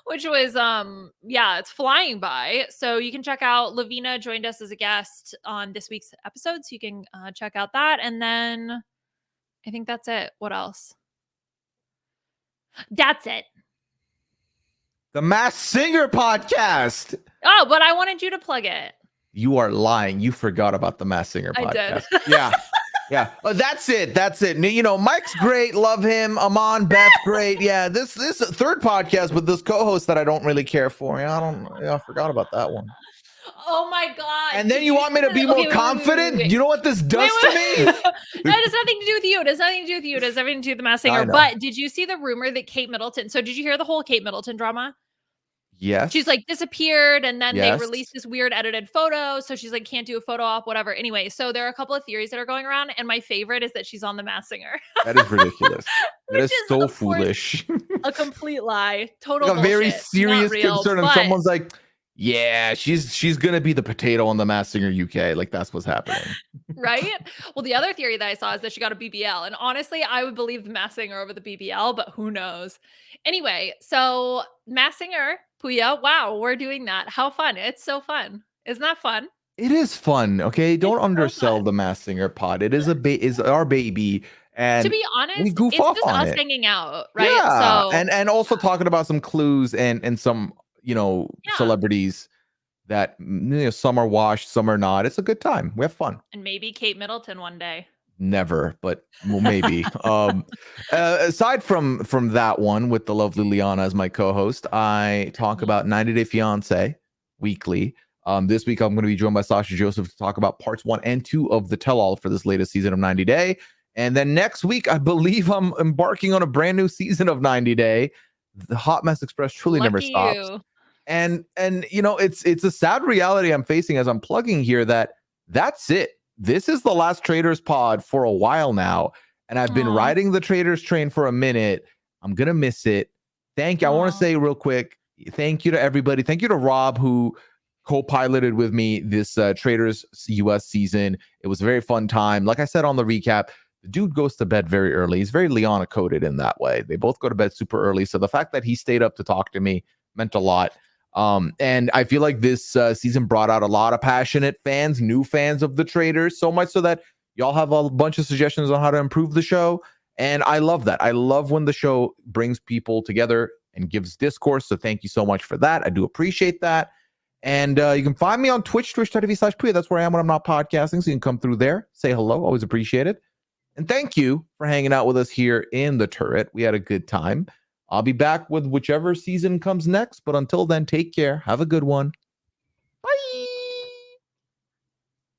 which was yeah, it's flying by. So you can check out Lavina joined us as a guest on this week's episode. So you can check out that. And then I think that's it. What else? That's it. The Masked Singer podcast. Oh, but I wanted you to plug it. You are lying. You forgot about the Masked Singer podcast. I did. Yeah. Yeah. That's it. That's it. You know, Mike's great. Love him. Amon, Beth, great. Yeah. This third podcast with this co-host that I don't really care for. I forgot about that one. Oh my God. And then you want me to be more confident? Wait. You know what this does to me? That has nothing to do with you. It has nothing to do with you. It has everything to do with the Masked Singer. But did you see the rumor that Kate Middleton? So did you hear the whole Kate Middleton drama? Yes. She's like disappeared and then they released this weird edited photo. So she's like, can't do a photo op, whatever. Anyway, so there are a couple of theories that are going around. And my favorite is that she's on the Masked Singer. That is ridiculous. That is so foolish. A complete lie. Total like a bullshit. very serious concern. And someone's like, yeah, she's gonna be the potato on the Masked Singer UK. Like that's what's happening. Right? Well, the other theory that I saw is that she got a BBL. And honestly, I would believe the Masked Singer over the BBL, but who knows? Anyway, so Masked Singer, Pooya, wow, we're doing that. How fun. It's so fun. Isn't that fun? It is fun. Okay. Don't undersell the Masked Singer pod. It is is our baby. And to be honest, we goof it's off just on us it. hanging out, right? Yeah. So And also talking about some clues and some, celebrities that some are washed, some are not. It's a good time. We have fun. And maybe Kate Middleton one day. Never, but well, maybe. Aside from that one with the lovely Liana as my co-host, I talk about 90 Day Fiance weekly. This week I'm going to be joined by Sasha Joseph to talk about parts 1 and 2 of the tell-all for this latest season of 90 Day. And then next week, I believe I'm embarking on a brand new season of 90 Day. The Hot Mess Express truly never stops. And it's a sad reality I'm facing as I'm plugging here that's it. This is the last Traitors pod for a while now. And I've been riding the Traitors train for a minute. I'm going to miss it. Thank you. I want to say real quick, thank you to everybody. Thank you to Rob who co-piloted with me this Traitors US season. It was a very fun time. Like I said on the recap, the dude goes to bed very early. He's very Liana coded in that way. They both go to bed super early. So the fact that he stayed up to talk to me meant a lot. And I feel like this season brought out a lot of passionate fans, new fans of the Traitors, so much so that y'all have a bunch of suggestions on how to improve the show. And I love that. I love when the show brings people together and gives discourse. So thank you so much for that. I do appreciate that. And you can find me on Twitch, twitch.tv/Pooya. That's where I am when I'm not podcasting. So you can come through there, say hello. Always appreciate it. And thank you for hanging out with us here in the turret. We had a good time. I'll be back with whichever season comes next. But until then, take care. Have a good one.